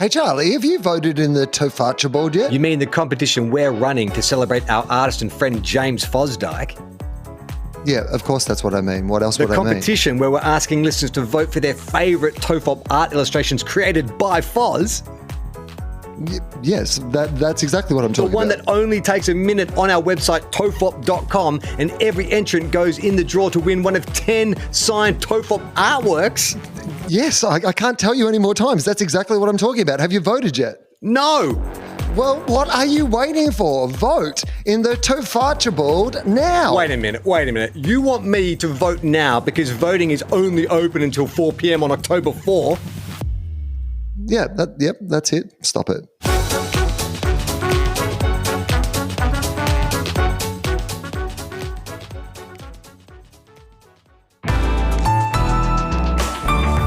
Hey, Charlie, have you voted in the TOFOP board yet? You mean the competition we're running to celebrate our artist and friend James Fosdyke? Yeah, of course that's what I mean. What else would I mean? The competition where we're asking listeners to vote for their favourite TOFOP art illustrations created by Foz. Yes, that's exactly what I'm talking about. The one that only takes a minute on our website, tofop.com, and every entrant goes in the draw to win one of 10 signed TOFOP artworks. Yes, I can't tell you any more times. That's exactly what I'm talking about. Have you voted yet? No. Well, what are you waiting for? Vote in the TOFOP board now. Wait a minute. You want me to vote now because voting is only open until 4 p.m. on October 4? Yeah, that's it. Stop it.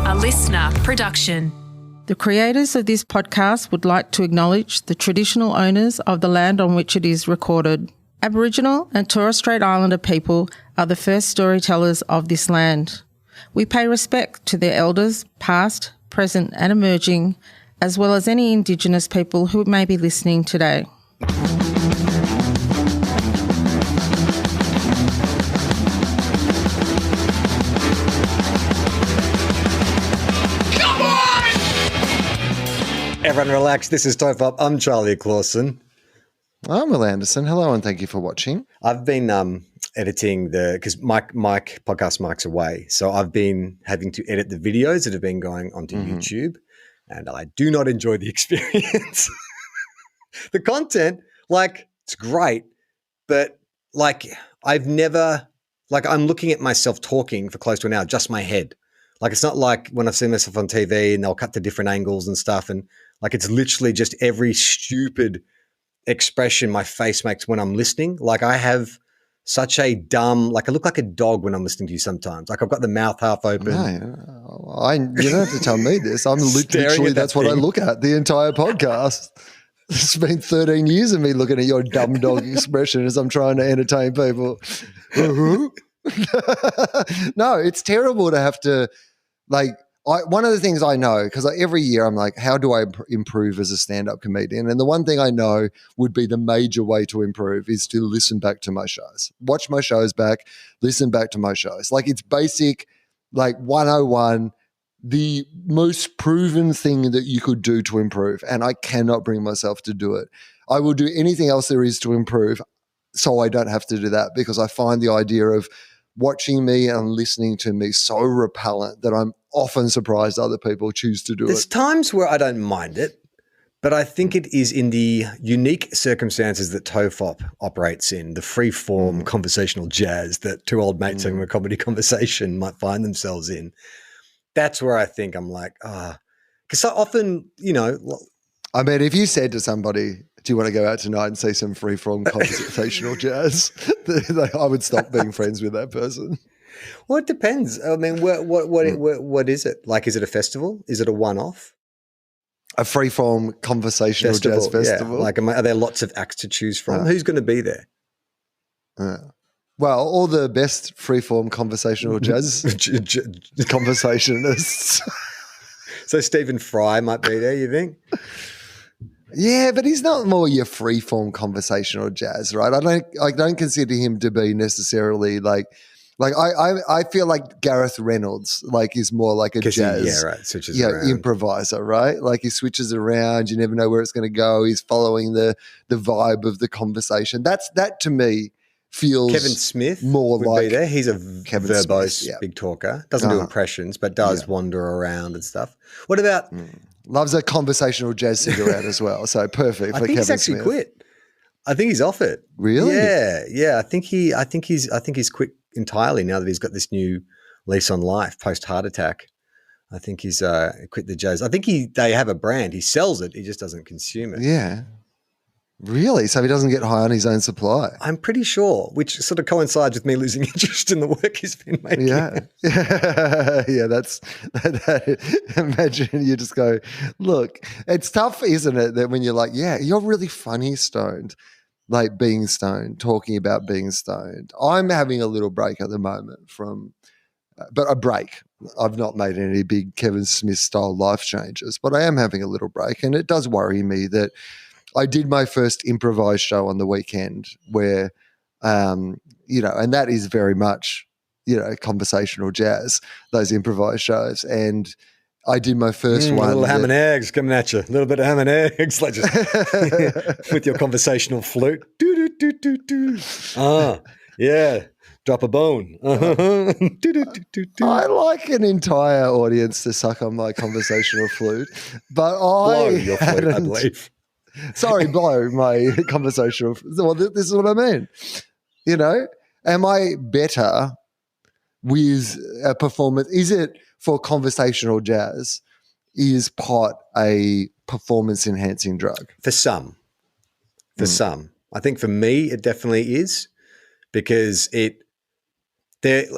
A listener production. The creators of this podcast would like to acknowledge the traditional owners of the land on which it is recorded. Aboriginal and Torres Strait Islander people are the first storytellers of this land. We pay respect to their elders, past, present and emerging, as well as any Indigenous people who may be listening today. Everyone relax. This is TOFOP. I'm Charlie Clausen. I'm Will Anderson. Hello and thank you for watching. I've been editing because podcast Mike's away. So I've been having to edit the videos that have been going onto YouTube, and I do not enjoy the experience. The content, it's great, but I've never, I'm looking at myself talking for close to an hour, just my head. It's not like when I've seen myself on TV and they'll cut to different angles and stuff. And it's literally just every stupid expression my face makes when I'm listening. I have such a dumb, I look like a dog when I'm listening to you sometimes. I've got the mouth half open. No, you don't have to tell me this. I'm literally, that's what I look at the entire podcast. It's been 13 years of me looking at your dumb dog expression as I'm trying to entertain people. No, it's terrible to have to, one of the things I know, because every year I'm like, how do I improve as a stand-up comedian? And the one thing I know would be the major way to improve is to listen back to my shows. Watch my shows back, listen back to my shows. It's basic, 101, the most proven thing that you could do to improve. And I cannot bring myself to do it. I will do anything else there is to improve so I don't have to do that, because I find the idea of watching me and listening to me so repellent that I'm often surprised other people choose to do it. There's times where I don't mind it, but I think it is in the unique circumstances that TOFOP operates in, the free-form conversational jazz that two old mates having a comedy conversation might find themselves in. That's where I think I'm because so often, I mean, if you said to somebody, do you want to go out tonight and see some free-form conversational jazz? I would stop being friends with that person. Well, it depends. I mean, what is it? Is it a festival? Is it a one-off? A free-form conversational jazz festival. Yeah. Are there lots of acts to choose from? Who's going to be there? Well, all the best free-form conversational jazz conversationists. So Stephen Fry might be there, you think? Yeah, but he's not more your free-form conversational jazz, right? I don't consider him to be necessarily I feel like Gareth Reynolds is more like a jazz switches around. Improviser, right? He switches around, you never know where it's going to go. He's following the vibe of the conversation. That to me feels Kevin Smith more would be there. He's a verbose big talker. Doesn't do impressions, but does wander around and stuff. What about loves a conversational jazz singer out as well. So perfect for Kevin Smith. I think he's actually quit. I think he's off it. Really? Yeah. I think he's quit entirely now that he's got this new lease on life post heart attack. I think he's quit the jazz. I think they have a brand. He sells it. He just doesn't consume it. Yeah. Really? So he doesn't get high on his own supply? I'm pretty sure, which sort of coincides with me losing interest in the work he's been making. Yeah. Yeah, that's imagine you just go, look, it's tough, isn't it, that when you're like, yeah, you're really funny stoned, being stoned, talking about being stoned. I'm having a little break at the moment but a break, I've not made any big Kevin Smith style life changes, but I am having a little break. And it does worry me that I did my first improvised show on the weekend where, and that is very much, conversational jazz, those improvised shows. And I did my first one. A little ham and eggs coming at you. A little bit of ham and eggs, like just with your conversational flute. Do, do, do, do, do. Yeah. Drop a bone. I like an entire audience to suck on my conversational flute, but blow your flute, I believe. Sorry, blow my conversational flute. Well, this is what I mean. Am I better with a performance? Is it for conversational jazz? Is pot a performance-enhancing drug? For some. I think for me, it definitely is, because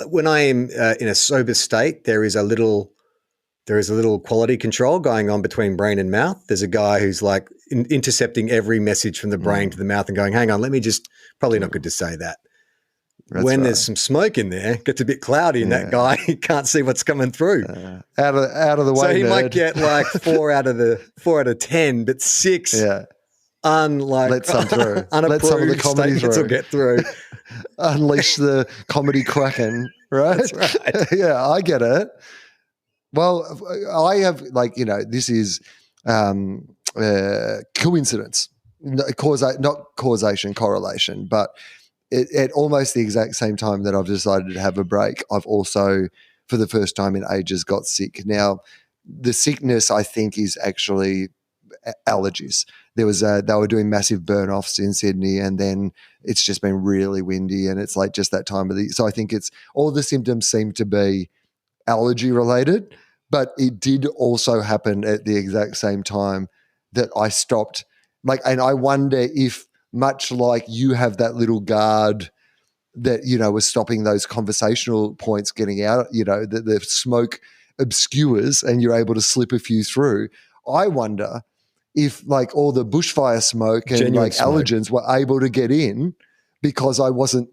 when I am in a sober state, there is a little quality control going on between brain and mouth. There's a guy who's like intercepting every message from the brain to the mouth and going, hang on, probably not good to say that. That's when right. There's some smoke in there, it gets a bit cloudy, and that guy can't see what's coming through. Out of the way. So he might get like 4 out of 10, but 6 let some through. Let some of the comedy through. Will get through. Unleash the comedy kraken, right? That's right. Yeah, I get it. Well, I have this is coincidence, not causation, correlation, but at almost the exact same time that I've decided to have a break, I've also, for the first time in ages, got sick. Now, the sickness, I think, is actually allergies. They were doing massive burn-offs in Sydney, and then it's just been really windy, and it's like just that time of the. So I think it's all the symptoms seem to be allergy related, but it did also happen at the exact same time that I stopped. And I wonder if, much like you have that little guard that was stopping those conversational points getting out, the smoke obscures and you're able to slip a few through. I wonder if all the bushfire smoke and genuine allergens were able to get in because I wasn't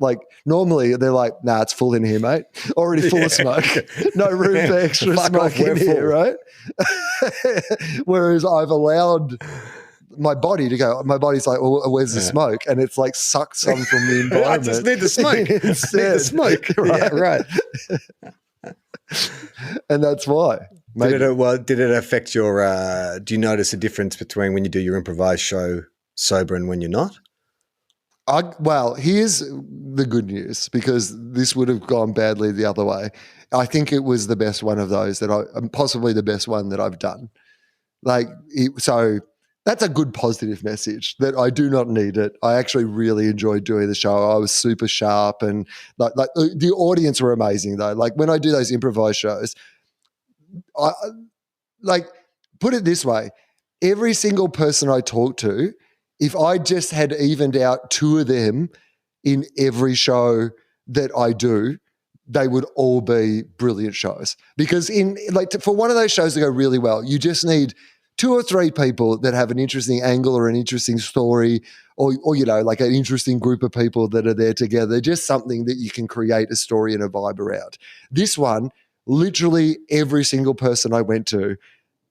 normally they're like, nah, it's full in here, mate. Already full of smoke. No room for extra smoke in here, right? Whereas I've allowed my body to go, my body's like, well, where's the smoke? And it's like sucked some from the environment. I just need the smoke. I need the smoke. Right? Yeah, right. And that's why. Did it affect your, do you notice a difference between when you do your improvised show sober and when you're not? Well, here's the good news, because this would have gone badly the other way. I think it was the best one of those possibly the best one that I've done. So that's a good positive message that I do not need it. I actually really enjoyed doing the show. I was super sharp, and the audience were amazing though. When I do those improvised shows, put it this way, every single person I talk to, if I just had evened out 2 of them in every show that I do, they would all be brilliant shows. Because for one of those shows to go really well, you just need 2 or 3 people that have an interesting angle or an interesting story, or an interesting group of people that are there together, just something that you can create a story and a vibe around. This one, literally every single person I went to,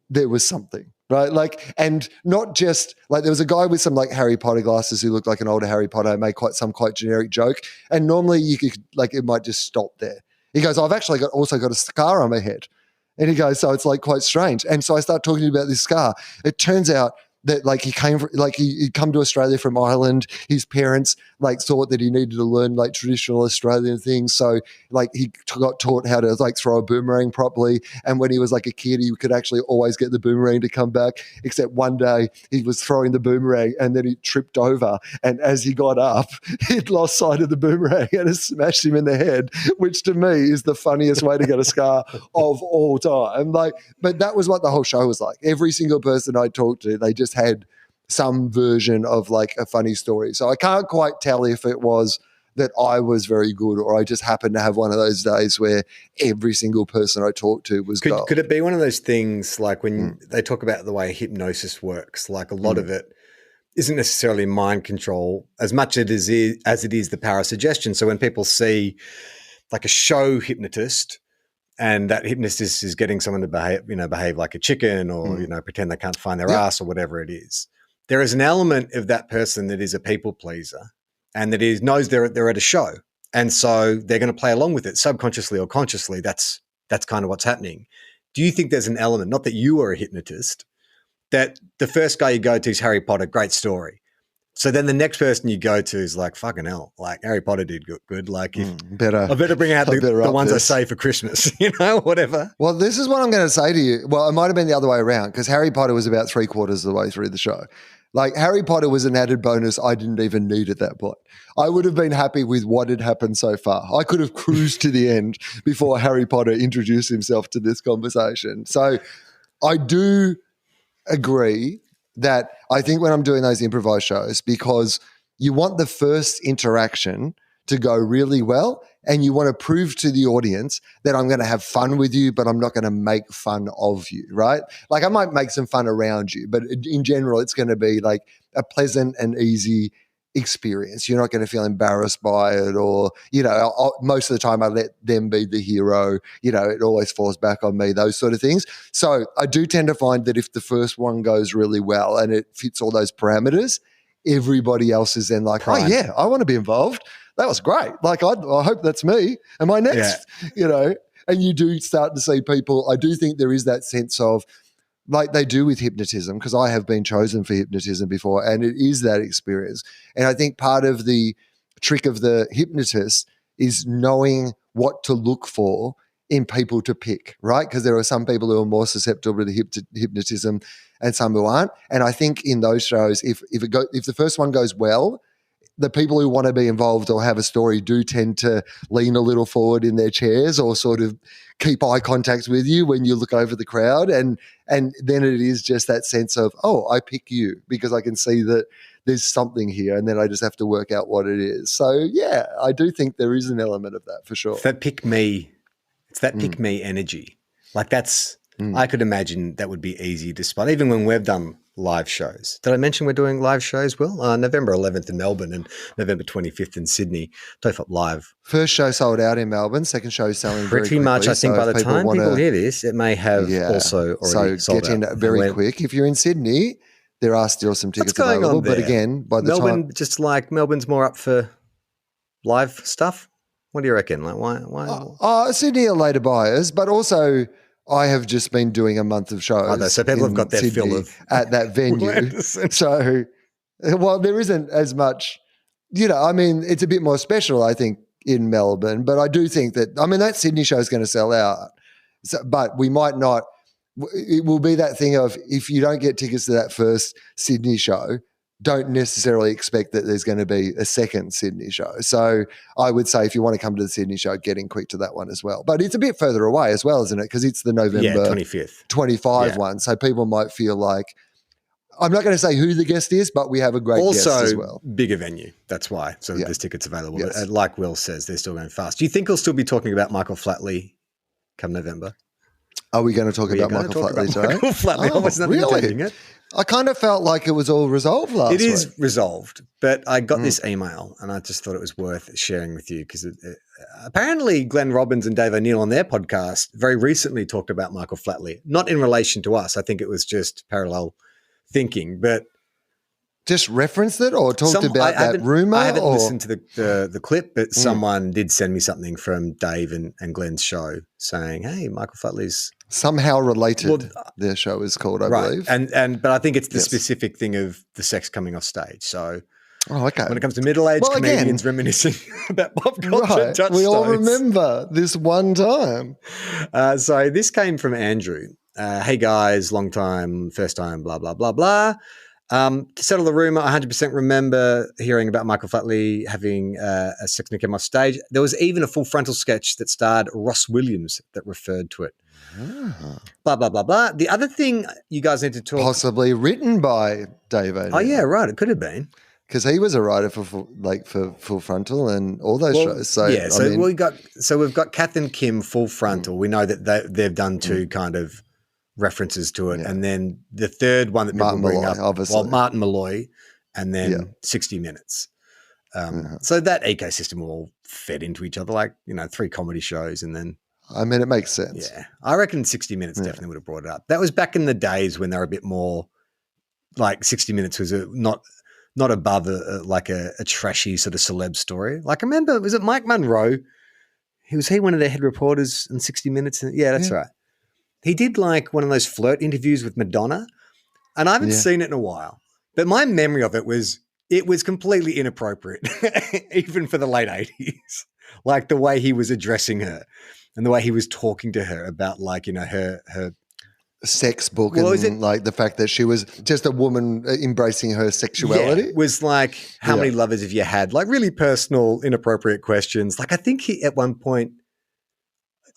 there was something, right? And not just there was a guy with some Harry Potter glasses who looked like an older Harry Potter and made quite generic joke. And normally you could it might just stop there. He goes, I've actually also got a scar on my head. And he goes, so it's quite strange. And so I start talking about this scar. It turns out that he'd come to Australia from Ireland. His parents thought that he needed to learn traditional Australian things. So he got taught how to throw a boomerang properly. And when he was a kid, he could actually always get the boomerang to come back. Except one day he was throwing the boomerang and then he tripped over. And as he got up, he'd lost sight of the boomerang and it smashed him in the head, which to me is the funniest way to get a scar of all time. But that was what the whole show was like. Every single person I talked to, they just had some version of a funny story. So I can't quite tell if it was that I was very good or I just happened to have one of those days where every single person I talked to was gold. Could it be one of those things when they talk about the way hypnosis works, a lot of it isn't necessarily mind control as much as it is the power of suggestion. So when people see a show hypnotist and that hypnotist is getting someone to behave like a chicken or, pretend they can't find their ass or whatever it is. There is an element of that person that is a people pleaser and that knows they're at a show. And so they're going to play along with it subconsciously or consciously. That's kind of what's happening. Do you think there's an element, not that you are a hypnotist, that the first guy you go to is Harry Potter, great story. So then the next person you go to is like, fucking hell, like Harry Potter did good. Like I better bring out the ones I say for Christmas, whatever. Well, this is what I'm going to say to you. Well, it might have been the other way around because Harry Potter was about 3/4 of the way through the show. Like Harry Potter was an added bonus I didn't even need at that point. I would have been happy with what had happened so far. I could have cruised to the end before Harry Potter introduced himself to this conversation. So I do agree that I think when I'm doing those improvised shows, because you want the first interaction to go really well and you want to prove to the audience that I'm going to have fun with you, but I'm not going to make fun of you, right? Like I might make some fun around you, but in general, it's going to be like a pleasant and easy experience. You're not going to feel embarrassed by it or, most of the time I let them be the hero. It always falls back on me, those sort of things. So I do tend to find that if the first one goes really well and it fits all those parameters, everybody else is then like, oh yeah, I want to be involved. That was great. Like, I hope that's me. Am I next? And you do start to see people. I do think there is that sense of, like they do with hypnotism, because I have been chosen for hypnotism before, and it is that experience. And I think part of the trick of the hypnotist is knowing what to look for in people to pick, right? Because there are some people who are more susceptible to hypnotism and some who aren't. And I think in those shows, if the first one goes well, the people who want to be involved or have a story do tend to lean a little forward in their chairs or sort of keep eye contact with you when you look over the crowd. And then it is just that sense of, oh, I pick you because I can see that there's something here and then I just have to work out what it is. So, yeah, I do think there is an element of that for sure. It's that pick me energy. Like that's, I could imagine that would be easy to spot, even when we've done live shows. Did I mention we're doing live shows, Will? November 11th in Melbourne and November 25th in Sydney. TOFOP Live. First show sold out in Melbourne. Second show selling very quickly. Pretty much. I think by the time people hear this, it may have also already sold out. So get in very quick. If you're in Sydney, there are still some tickets available. But again, by the time... just like Melbourne's more up for live stuff? What do you reckon? Like why? Sydney are later buyers, but also... I have just been doing a month of shows. So people have got their fill of at that venue. So, well, there isn't as much, it's a bit more special, I think, in Melbourne. But I do think that Sydney show is going to sell out. So, but we might not. It will be that thing of if you don't get tickets to that first Sydney show, don't necessarily expect that there's going to be a second Sydney show. So I would say if you want to come to the Sydney show, get in quick to that one as well. But it's a bit further away as well, isn't it? Because it's the November 25th. 25 one. So people might feel like, I'm not going to say who the guest is, but we have a great guest as well. Also, bigger venue. That's why. So there's tickets available. Yes. But like Will says, they're still going fast. Do you think we'll still be talking about Michael Flatley come November? Are we going to talk about Michael Flatley today? Michael Flatley. I was not intending it. I kind of felt like it was all resolved last week. It is resolved, but I got this email and I just thought it was worth sharing with you because apparently Glenn Robbins and Dave O'Neill on their podcast very recently talked about Michael Flatley, not in relation to us. I think it was just parallel thinking, but just referenced it or talked about that rumor? I haven't listened to the clip, but someone did send me something from Dave and Glenn's show saying, hey, Michael Flatley's somehow related. Their show is called, I believe. But I think it's the specific thing of the sex coming off stage. So okay. When it comes to middle-aged comedians reminiscing about pop culture touchstones. We all remember this one time. So this came from Andrew. Hey guys, long time, first time, blah, blah, blah, blah. To settle the rumor, I 100% remember hearing about Michael Flatley having a sex nick off stage. There was even a full frontal sketch that starred Ross Williams that referred to it. Blah, blah, blah, blah. The other thing you guys need to talk... Possibly written by Dave O'Neill. Oh, yeah, right. It could have been. Because he was a writer for Full Frontal and all those shows. So yeah, we've got Kath and Kim Full Frontal. We know that they've done two kind of references to it, and then the third one that people bring up, obviously. Well, Martin Malloy, and then 60 Minutes. So that ecosystem all fed into each other, like 3 comedy shows, and then I mean, it makes sense. Yeah. I reckon 60 Minutes definitely would have brought it up. That was back in the days when they were a bit more like 60 Minutes was not above a trashy sort of celeb story. Like I remember, was it Mike Monroe? Was he one of the head reporters in 60 Minutes? Yeah, that's right. He did like one of those flirt interviews with Madonna, and I haven't seen it in a while. But my memory of it was completely inappropriate, even for the late 80s. Like the way he was addressing her and the way he was talking to her about like, you know, her sex book and like the fact that she was just a woman embracing her sexuality. Yeah, was like, how many lovers have you had? Like really personal, inappropriate questions. Like I think he at one point,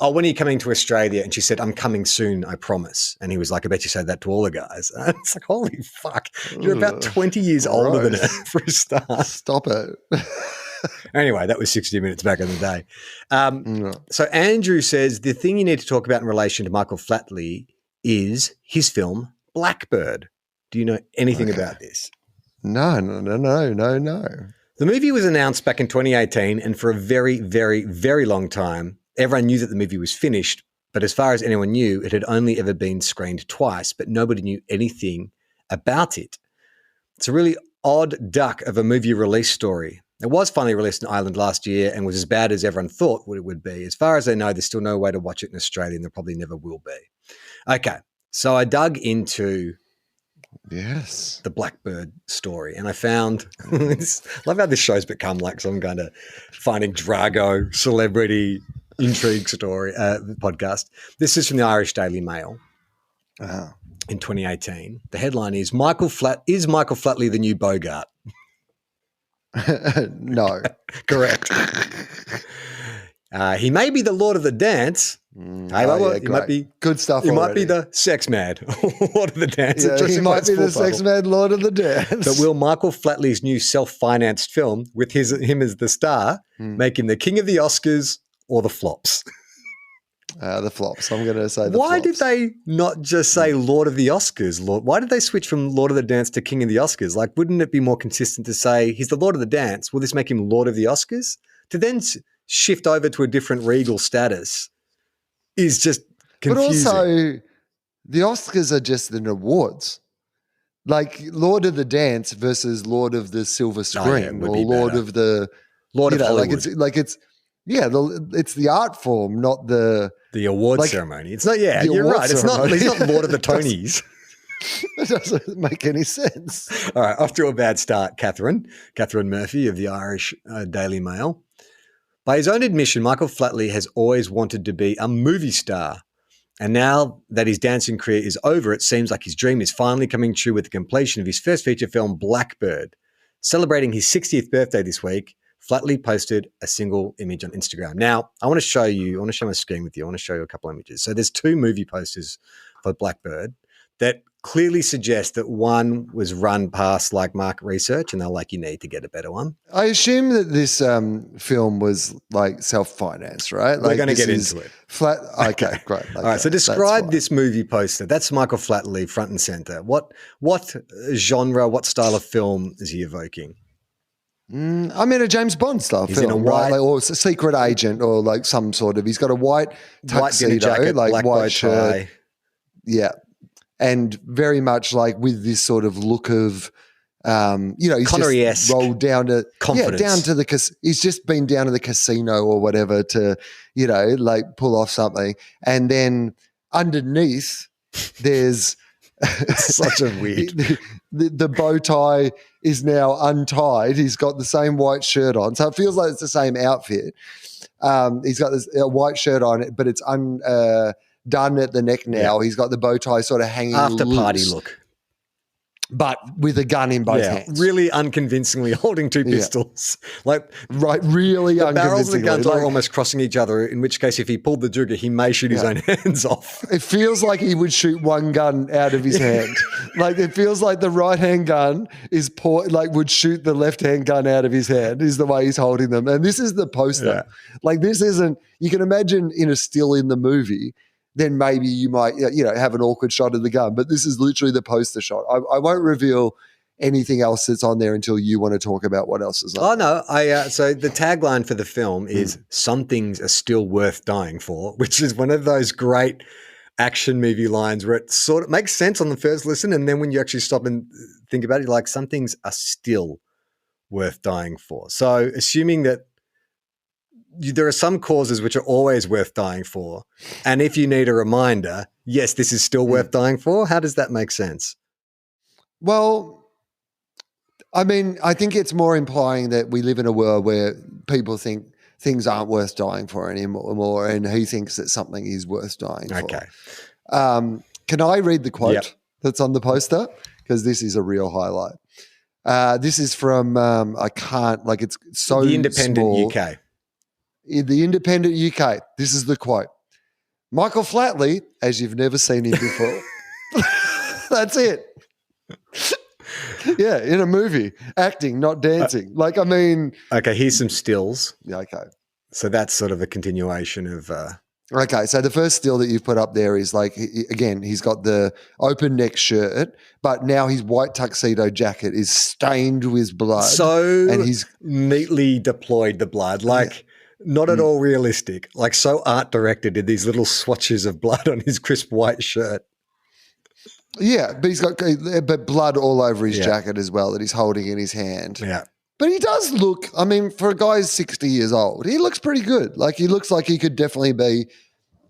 when are you coming to Australia? And she said, I'm coming soon, I promise. And he was like, I bet you said that to all the guys. And it's like, holy fuck. You're about 20 years older than her for a start. Stop it. Anyway, that was 60 Minutes back in the day. So Andrew says, the thing you need to talk about in relation to Michael Flatley is his film Blackbird. Do you know anything about this? No. The movie was announced back in 2018, and for a very, very, very long time, everyone knew that the movie was finished, but as far as anyone knew, it had only ever been screened twice, but nobody knew anything about it. It's a really odd duck of a movie release story. It was finally released in Ireland last year and was as bad as everyone thought it would be. As far as I know, there's still no way to watch it in Australia, and there probably never will be. Okay, so I dug into the Blackbird story, and I found love how this show's become like some kind of Finding Drago celebrity intrigue story podcast. This is from the Irish Daily Mail in 2018. The headline is Michael Flatley the new Bogart? No. Correct. He may be the Lord of the Dance. He might be good stuff. He might be the sex mad Lord of the Dance. Yeah, he might be the sex mad Lord of the Dance. But will Michael Flatley's new self-financed film with him as the star make him the king of the Oscars or the flops? The flops. I'm going to say the Why flops. did they not just say Lord of the Oscars? Why did they switch from Lord of the Dance to King of the Oscars? Like, wouldn't it be more consistent to say he's the Lord of the Dance? Will this make him Lord of the Oscars? To then shift over to a different regal status is just confusing. But also, the Oscars are just an awards. Like Lord of the Dance versus Lord of the Silver Screen or Lord of the Lord of Hollywood. it's the art form, not the award ceremony. It's not. Yeah, you're right. It's not. He's not Lord of the Tonys. It doesn't make any sense. All right, off to a bad start, Catherine Murphy of the Irish Daily Mail. By his own admission, Michael Flatley has always wanted to be a movie star. And now that his dancing career is over, it seems like his dream is finally coming true with the completion of his first feature film, Blackbird. Celebrating his 60th birthday this week, Flatley posted a single image on Instagram. Now, I want to share my screen with you. I want to show you a couple of images. So there's two movie posters for Blackbird that clearly suggest that one was run past like market research and they're like, you need to get a better one. I assume that this film was like self-financed, right? We're going to get into it. Okay, great. Okay, all right, so describe this movie poster. That's Michael Flatley front and center. What genre, what style of film is he evoking? I mean, a James Bond style film, in a white, right? Or a secret agent or like some sort of, he's got a white tuxedo, jacket, like white shirt. tie. Yeah. And very much like with this sort of look of, he's Connery-esque just rolled down to confidence. He's just been down to the casino or whatever to, like pull off something. And then underneath, there's such a weird. The bow tie is now untied. He's got the same white shirt on, so it feels like it's the same outfit. He's got this white shirt on, but it's done at the neck now. He's got the bow tie sort of hanging after loose, party look, but with a gun in both hands. Really unconvincingly holding two pistols. Like really the unconvincingly. barrels of the guns are almost crossing each other, in which case if he pulled the trigger, he may shoot his own hands off. It feels like he would shoot one gun out of his hand. Like it feels like the right-hand gun would shoot the left-hand gun out of his hand is the way he's holding them. And this is the poster. Yeah. Like this isn't, you can imagine in a still in the movie, then maybe you might, have an awkward shot of the gun. But this is literally the poster shot. I won't reveal anything else that's on there until you want to talk about what else is on. Oh no, so the tagline for the film is "Some things are still worth dying for," which is one of those great action movie lines where it sort of makes sense on the first listen, and then when you actually stop and think about it, you're like, some things are still worth dying for. So assuming that there are some causes which are always worth dying for, and if you need a reminder, yes, this is still worth dying for, how does that make sense? Well, I mean, I think it's more implying that we live in a world where people think things aren't worth dying for anymore, and he thinks that something is worth dying for. Okay. Can I read the quote that's on the poster? Because this is a real highlight. This is from, it's so The Independent small. UK. In the Independent UK. This is the quote. Michael Flatley, as you've never seen him before. That's it. Yeah, in a movie, acting, not dancing. Okay, here's some stills. Yeah, okay. So that's sort of a continuation of. Okay, so the first still that you've put up there is he's got the open neck shirt, but now his white tuxedo jacket is stained with blood. So and he's neatly deployed the blood, not at all realistic, so art directed in these little swatches of blood on his crisp white shirt. Yeah, but he's got blood all over his jacket as well that he's holding in his hand. Yeah. But he does look, for a guy who's 60 years old, he looks pretty good. He looks like he could definitely be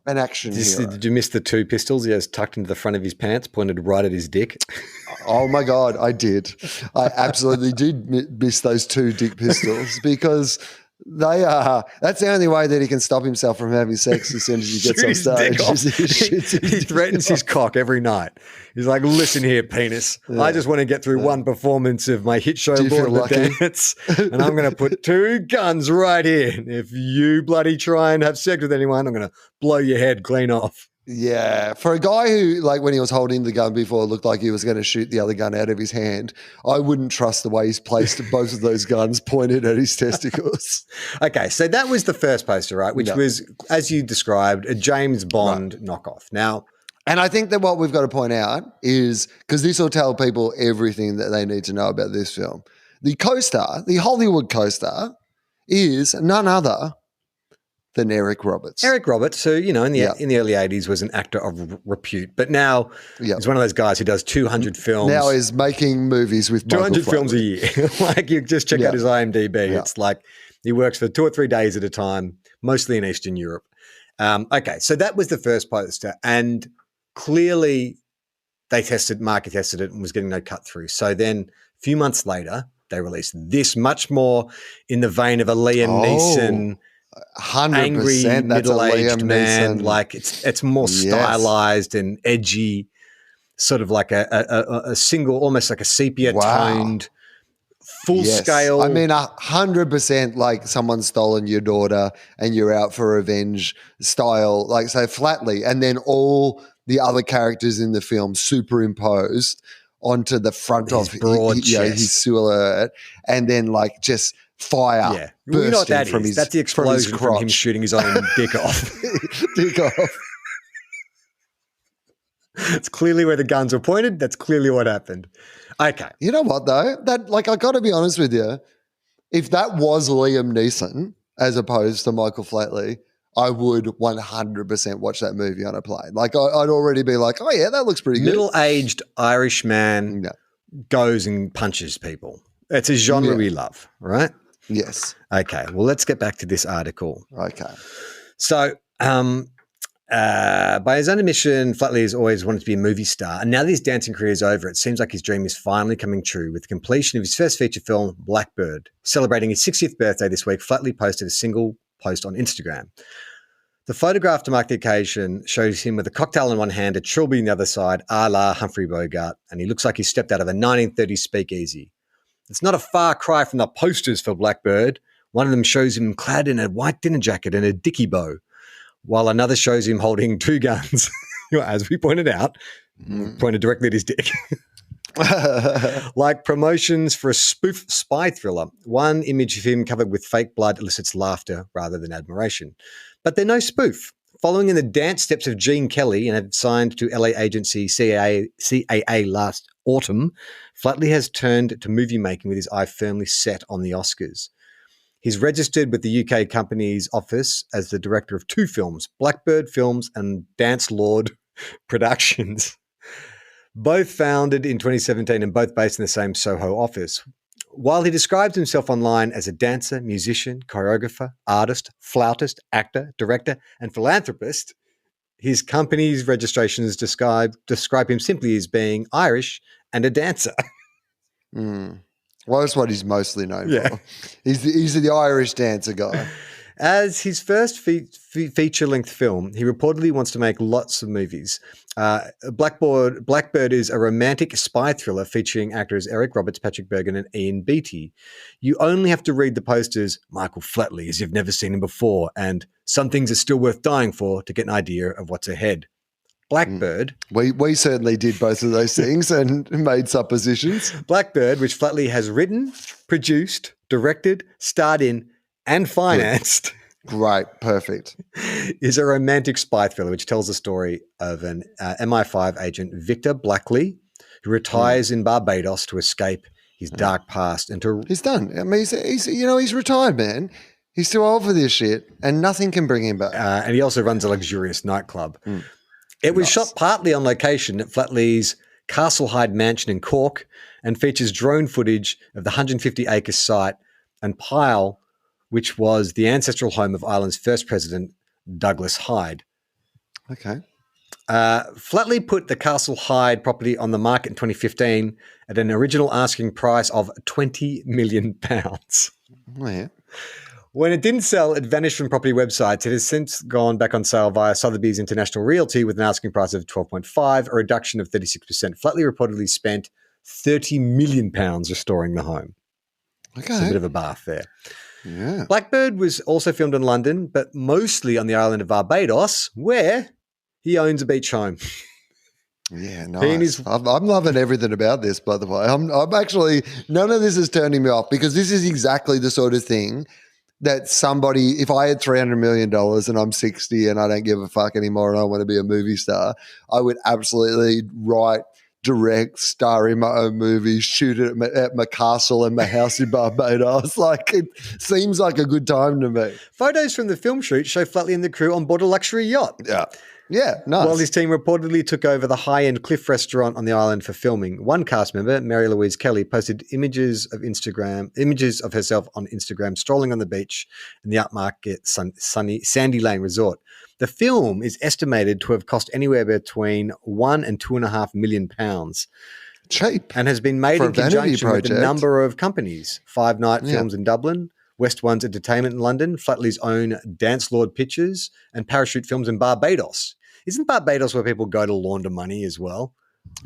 an action hero. Did you miss the two pistols he has tucked into the front of his pants, pointed right at his dick? Oh, my God, I did. I absolutely did miss those two dick pistols because that's the only way that he can stop himself from having sex as soon as he gets on stage. He threatens his cock every night. He's like, listen here, penis. Yeah. I just want to get through one performance of my hit show, Lord of the Dance, and I'm going to put two guns right here. If you bloody try and have sex with anyone, I'm going to blow your head clean off. Yeah. For a guy who, when he was holding the gun before, looked like he was going to shoot the other gun out of his hand, I wouldn't trust the way he's placed both of those guns pointed at his testicles. Okay, so that was the first poster, right? Which was, as you described, a James Bond knockoff. Now, and I think that what we've got to point out is, because this will tell people everything that they need to know about this film, the co-star, the Hollywood co-star, is none other than Eric Roberts. Eric Roberts, who, in the early 80s was an actor of repute, but now he's one of those guys who does 200 films. Now he's making movies with 200 films a year. You just check out his IMDb. Yeah. It's like he works for 2 or 3 days at a time, mostly in Eastern Europe. Okay, so that was the first poster, and clearly market tested it and was getting no cut through. So then a few months later, they released this, much more in the vein of a Liam Neeson, 100%, angry middle-aged man. It's more stylized and edgy, sort of like a single, almost like a sepia-toned, full-scale. 100% like someone's stolen your daughter and you're out for revenge style, say Flatly, and then all the other characters in the film superimposed onto the front of his silhouette, and then just fire bursting what that from is. That's the explosion from him shooting his own dick off. Dick off. It's clearly where the guns were pointed. That's clearly what happened. Okay. You know what, though? That I got to be honest with you. If that was Liam Neeson as opposed to Michael Flatley, I would 100% watch that movie on a plane. I'd already be like, oh, yeah, that looks pretty good. Middle-aged Irish man goes and punches people. It's a genre we love, right? Yes. Okay, well, let's get back to this article. Okay. So, by his own admission, Flatley has always wanted to be a movie star, and now that his dancing career is over, it seems like his dream is finally coming true with the completion of his first feature film, Blackbird. Celebrating his 60th birthday this week, Flatley posted a single post on Instagram. The photograph to mark the occasion shows him with a cocktail in one hand, a trilby in the other side, a la Humphrey Bogart, and he looks like he stepped out of a 1930s speakeasy. It's not a far cry from the posters for Blackbird. One of them shows him clad in a white dinner jacket and a dicky bow, while another shows him holding two guns, as we pointed out, pointed directly at his dick. Like promotions for a spoof spy thriller, one image of him covered with fake blood elicits laughter rather than admiration. But they're no spoof. Following in the dance steps of Gene Kelly and have signed to LA agency CAA last autumn, Flatley has turned to movie making with his eye firmly set on the Oscars. He's registered with the UK company's office as the director of 2 films, Blackbird Films and Dance-Lord Productions, both founded in 2017 and both based in the same Soho office. While he describes himself online as a dancer, musician, choreographer, artist, flautist, actor, director, and philanthropist, his company's registrations describe him simply as being Irish and a dancer. Well, that's what he's mostly known for. He's the Irish dancer guy. As his first feature-length film, he reportedly wants to make lots of movies. Blackbird is a romantic spy thriller featuring actors Eric Roberts, Patrick Bergin, and Ian Beattie. You only have to read the posters, Michael Flatley, as you've never seen him before, and Some Things Are Still Worth Dying For, to get an idea of what's ahead. Blackbird. We certainly did both of those things and made suppositions. Blackbird, which Flatley has written, produced, directed, starred in, and financed. Great, perfect. Is a romantic spy thriller which tells the story of an MI5 agent, Victor Blackley, who retires in Barbados to escape his dark past and to... He's done. I mean, he's retired, man. He's too old for this shit, and nothing can bring him back. And he also runs a luxurious nightclub. It was shot partly on location at Flatley's Castle Hyde mansion in Cork and features drone footage of the 150-acre site and Pyle, which was the ancestral home of Ireland's first president, Douglas Hyde. Okay. Flatley put the Castle Hyde property on the market in 2015 at an original asking price of £20 million. Oh, yeah. When it didn't sell, it vanished from property websites. It has since gone back on sale via Sotheby's International Realty with an asking price of 12.5, a reduction of 36%. Flatley reportedly spent £30 million restoring the home. Okay. It's a bit of a bath there. Yeah. Blackbird was also filmed in London, but mostly on the island of Barbados, where he owns a beach home. Yeah, nice. I'm loving everything about this, by the way. I'm actually, none of this is turning me off because this is exactly the sort of thing that somebody, if I had $300 million and I'm 60 and I don't give a fuck anymore and I want to be a movie star, I would absolutely write, direct, star in my own movie, shoot it at my castle and my house in Barbados. Like, it seems like a good time to me. Photos from the film shoot show Flatley and the crew on board a luxury yacht. Yeah, nice. While his team reportedly took over the high-end Cliff restaurant on the island for filming. One cast member, Mary Louise Kelly, posted images of herself on Instagram strolling on the beach in the upmarket sunny Sandy Lane Resort. The film is estimated to have cost anywhere between £1 and £2.5 million. Cheap. And has been made in conjunction with a number of companies. Five Night Films in Dublin, West One's Entertainment in London, Flatley's own Dance-Lord Pictures, and Parachute Films in Barbados. Isn't Barbados where people go to launder money as well?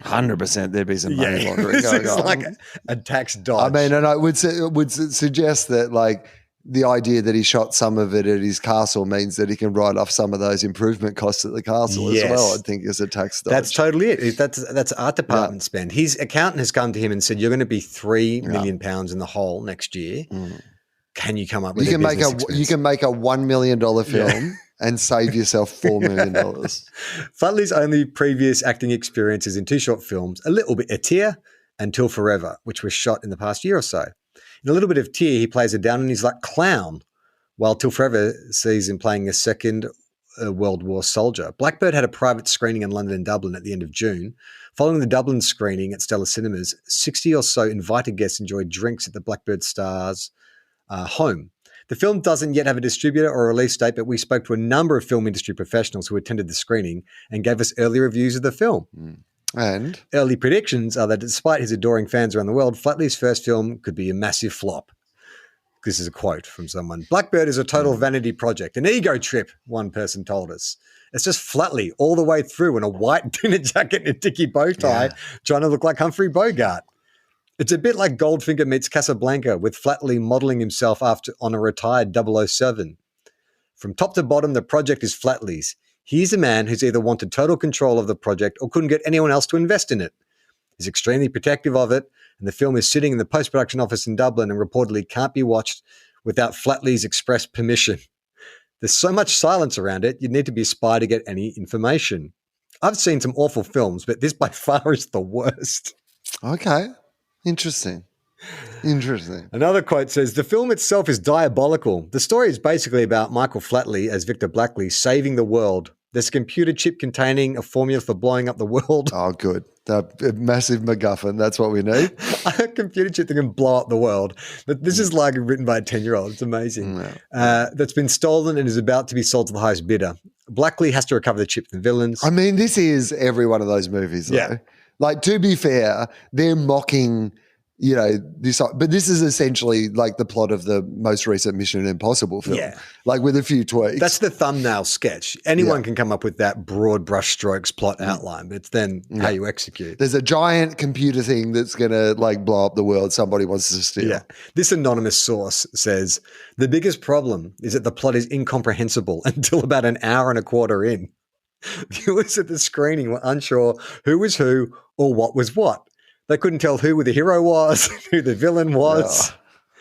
100% there'd be some money laundering going It's on. like a tax dodge. I mean, and I would suggest that, like, the idea that he shot some of it at his castle means that he can write off some of those improvement costs at the castle as well, I think, is a tax dodge. That's totally it. That's art department spend. His accountant has come to him and said, you're going to be £3 million in the hole next year. Can you come up with you can make a $1 million film and save yourself $4 million. Flatley's only previous acting experience is in 2 short films, A Little Bit of Tear and Till Forever, which was shot in the past year or so. In A Little Bit of Tear, he plays a down-on-his-luck clown, while Till Forever sees him playing a Second World War soldier. Blackbird had a private screening in London and Dublin at the end of June. Following the Dublin screening at Stella Cinemas, 60 or so invited guests enjoyed drinks at the Blackbird star's home. The film doesn't yet have a distributor or a release date, but we spoke to a number of film industry professionals who attended the screening and gave us early reviews of the film. And early predictions are that despite his adoring fans around the world, Flatley's first film could be a massive flop. This is a quote from someone. Blackbird is a total vanity project, an ego trip, one person told us. It's just Flatley all the way through in a white dinner jacket and a dicky bow tie, trying to look like Humphrey Bogart. It's a bit like Goldfinger meets Casablanca, with Flatley modelling himself on a retired 007. From top to bottom, the project is Flatley's. He's a man who's either wanted total control of the project or couldn't get anyone else to invest in it. He's extremely protective of it, and the film is sitting in the post-production office in Dublin and reportedly can't be watched without Flatley's express permission. There's so much silence around it, you'd need to be a spy to get any information. I've seen some awful films, but this by far is the worst. Okay. Interesting. Another quote says, the film itself is diabolical. The story is basically about Michael Flatley as Victor Blackley saving the world. There's a computer chip containing a formula for blowing up the world. Oh, good. The massive MacGuffin. That's what we need. A computer chip that can blow up the world. But this is like written by a 10-year-old. It's amazing. That's been stolen and is about to be sold to the highest bidder. Blackley has to recover the chip from the villains. I mean, this is every one of those movies, though. Yeah. Like, to be fair, they're mocking, this, but this is essentially like the plot of the most recent Mission Impossible film. Yeah. Like, with a few tweaks. That's the thumbnail sketch. Anyone can come up with that broad brushstrokes plot outline, but it's then how you execute. There's a giant computer thing that's going to like blow up the world. Somebody wants to steal. Yeah. This anonymous source says, the biggest problem is that the plot is incomprehensible until about an hour and a quarter in. Viewers at the screening were unsure who was who or what was what. They couldn't tell who the hero was, who the villain was.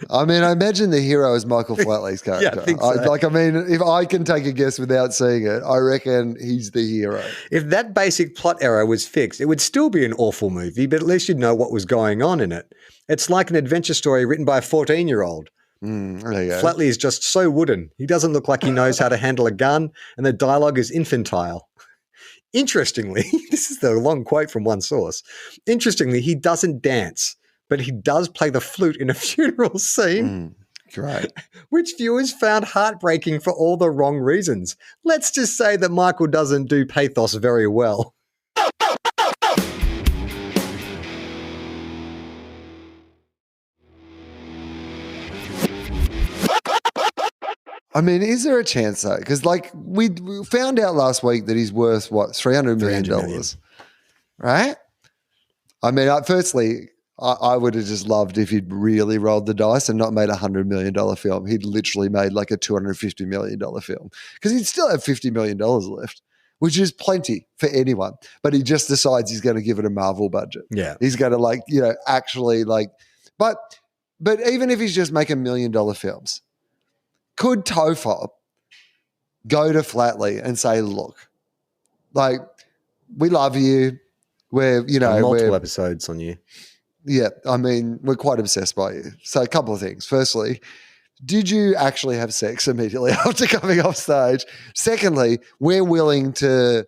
I mean, I imagine the hero is Michael Flatley's character. Yeah, I think so. If I can take a guess without seeing it, I reckon he's the hero. If that basic plot error was fixed, it would still be an awful movie, but at least you'd know what was going on in it. It's like an adventure story written by a 14-year-old. There you go. Flatley is just so wooden. He doesn't look like he knows how to handle a gun, and the dialogue is infantile. Interestingly, this is the long quote from one source. Interestingly, he doesn't dance, but he does play the flute in a funeral scene. Great. Which viewers found heartbreaking for all the wrong reasons. Let's just say that Michael doesn't do pathos very well. I mean, is there a chance though? Because like we found out last week that he's worth what, $300 million, $300 million. Right? I mean, firstly, I would have just loved if he'd really rolled the dice and not made $100 million film. He'd literally made like a $250 million film because he'd still have $50 million left, which is plenty for anyone. But he just decides he's going to give it a Marvel budget. Yeah. He's going to actually but even if he's just making $1 million films, could TOFOP go to Flatly and say, look, like, we love you. We're, multiple episodes on you. Yeah, I mean, we're quite obsessed by you. So a couple of things. Firstly, did you actually have sex immediately after coming off stage? Secondly, we're willing to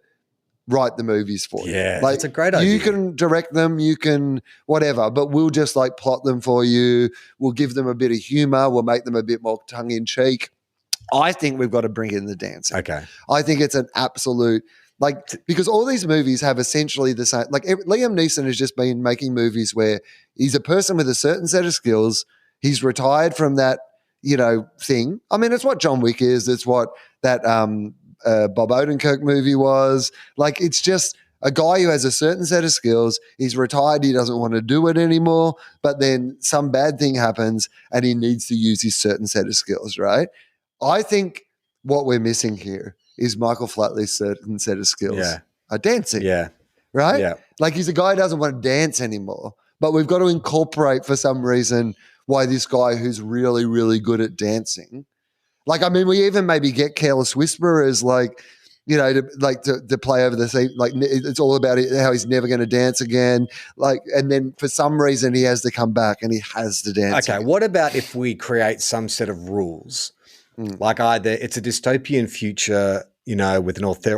write the movies for you. Yeah, that's a great idea. You can direct them, you can whatever, but we'll just like plot them for you. We'll give them a bit of humor. We'll make them a bit more tongue in cheek. I think we've got to bring in the dancing. Okay. I think it's an absolute because all these movies have essentially the same. Like Liam Neeson has just been making movies where he's a person with a certain set of skills. He's retired from that, thing. I mean, it's what John Wick is. It's what that Bob Odenkirk movie was. Like, it's just a guy who has a certain set of skills. He's retired. He doesn't want to do it anymore. But then some bad thing happens and he needs to use his certain set of skills, right? I think what we're missing here is Michael Flatley's certain set of skills are dancing. Yeah. Right? Yeah. Like, he's a guy who doesn't want to dance anymore. But we've got to incorporate for some reason why this guy who's really, really good at dancing. Like, I mean, we even maybe get Careless Whisperer as to play over the scene. Like, it's all about how he's never going to dance again. Like, and then for some reason he has to come back and he has to dance. Okay. again. What about if we create some set of rules? Like either it's a dystopian future, with an what do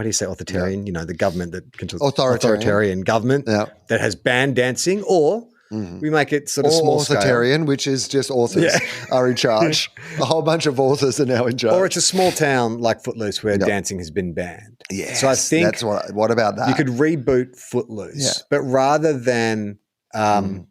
you say, authoritarian? The government that controls authoritarian government that has banned dancing, or we make it sort of small authoritarian, scale. which is just authors are in charge. A whole bunch of authors are now in charge. Or it's a small town like Footloose where dancing has been banned. Yes, so I think that's what about that? You could reboot Footloose, but rather than Kevin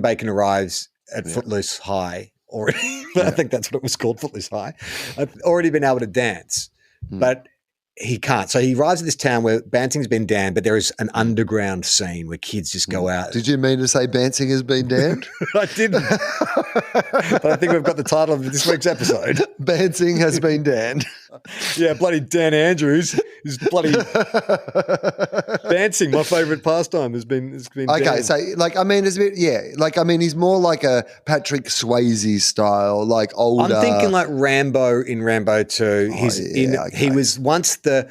Bacon arrives at Footloose High already. I think that's what it was called, Footloose High. I've already been able to dance, but he can't. So he arrives at this town where dancing's been damned, but there is an underground scene where kids just go out. Did you mean to say dancing has been damned? I didn't. But I think we've got the title of this week's episode. Dancing has been damned. Yeah, bloody Dan Andrews is bloody dancing. My favourite pastime has been Okay, Dan. so like I mean, it's a bit he's more like a Patrick Swayze style, like older. I'm thinking like Rambo in Rambo 2. He was once the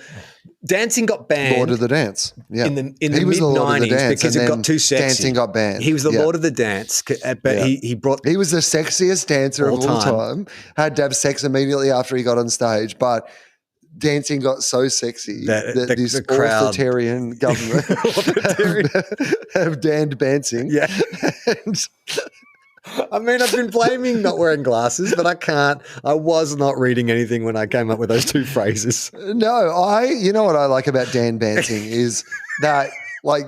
dancing got banned. Lord of the Dance. Yeah. In the mid-90s because it got too sexy. Dancing got banned. He was the Lord of the Dance, but he was the sexiest dancer of all time. Had to have sex immediately after he got on stage, but dancing got so sexy that this crowd, authoritarian government have banned dancing. Yeah. I mean, I've been blaming not wearing glasses, but I was not reading anything when I came up with those two phrases. No, you know what I like about Dan Bancing is that like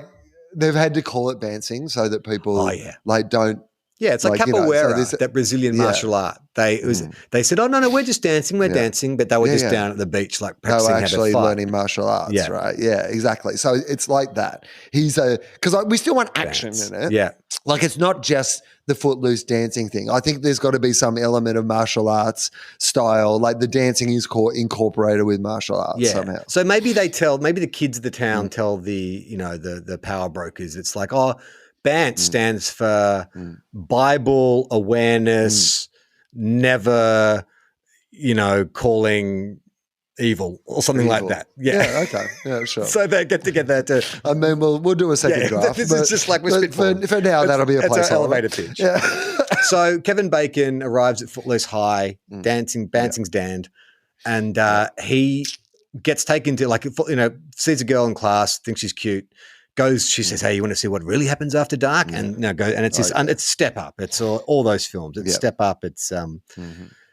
they've had to call it Bancing so that people like don't. Yeah, it's like capoeira, that Brazilian martial art. They said, "Oh no, we're just dancing, dancing," but they were just down at the beach, like practicing they were actually how to fight. learning martial arts, right? Yeah, exactly. So it's like that. He's because we still want action in it. Yeah, like it's not just the Footloose dancing thing. I think there's got to be some element of martial arts style, like the dancing is incorporated with martial arts somehow. So maybe the kids of the town tell the power brokers, it's like, oh, BANT stands for Bible awareness, never, calling evil or something like that. Yeah. Okay. Yeah, sure. So they get together to. I mean, we'll do a second draft. This is just like we're spitballing. For now, that'll be a placeholder. It's our elevator pitch. Yeah. So Kevin Bacon arrives at Footloose High, dancing's damned, and he gets taken to sees a girl in class, thinks she's cute. She says, "Hey, you want to see what really happens after dark?" And it's Step Up. It's all those films. It's Step Up. It's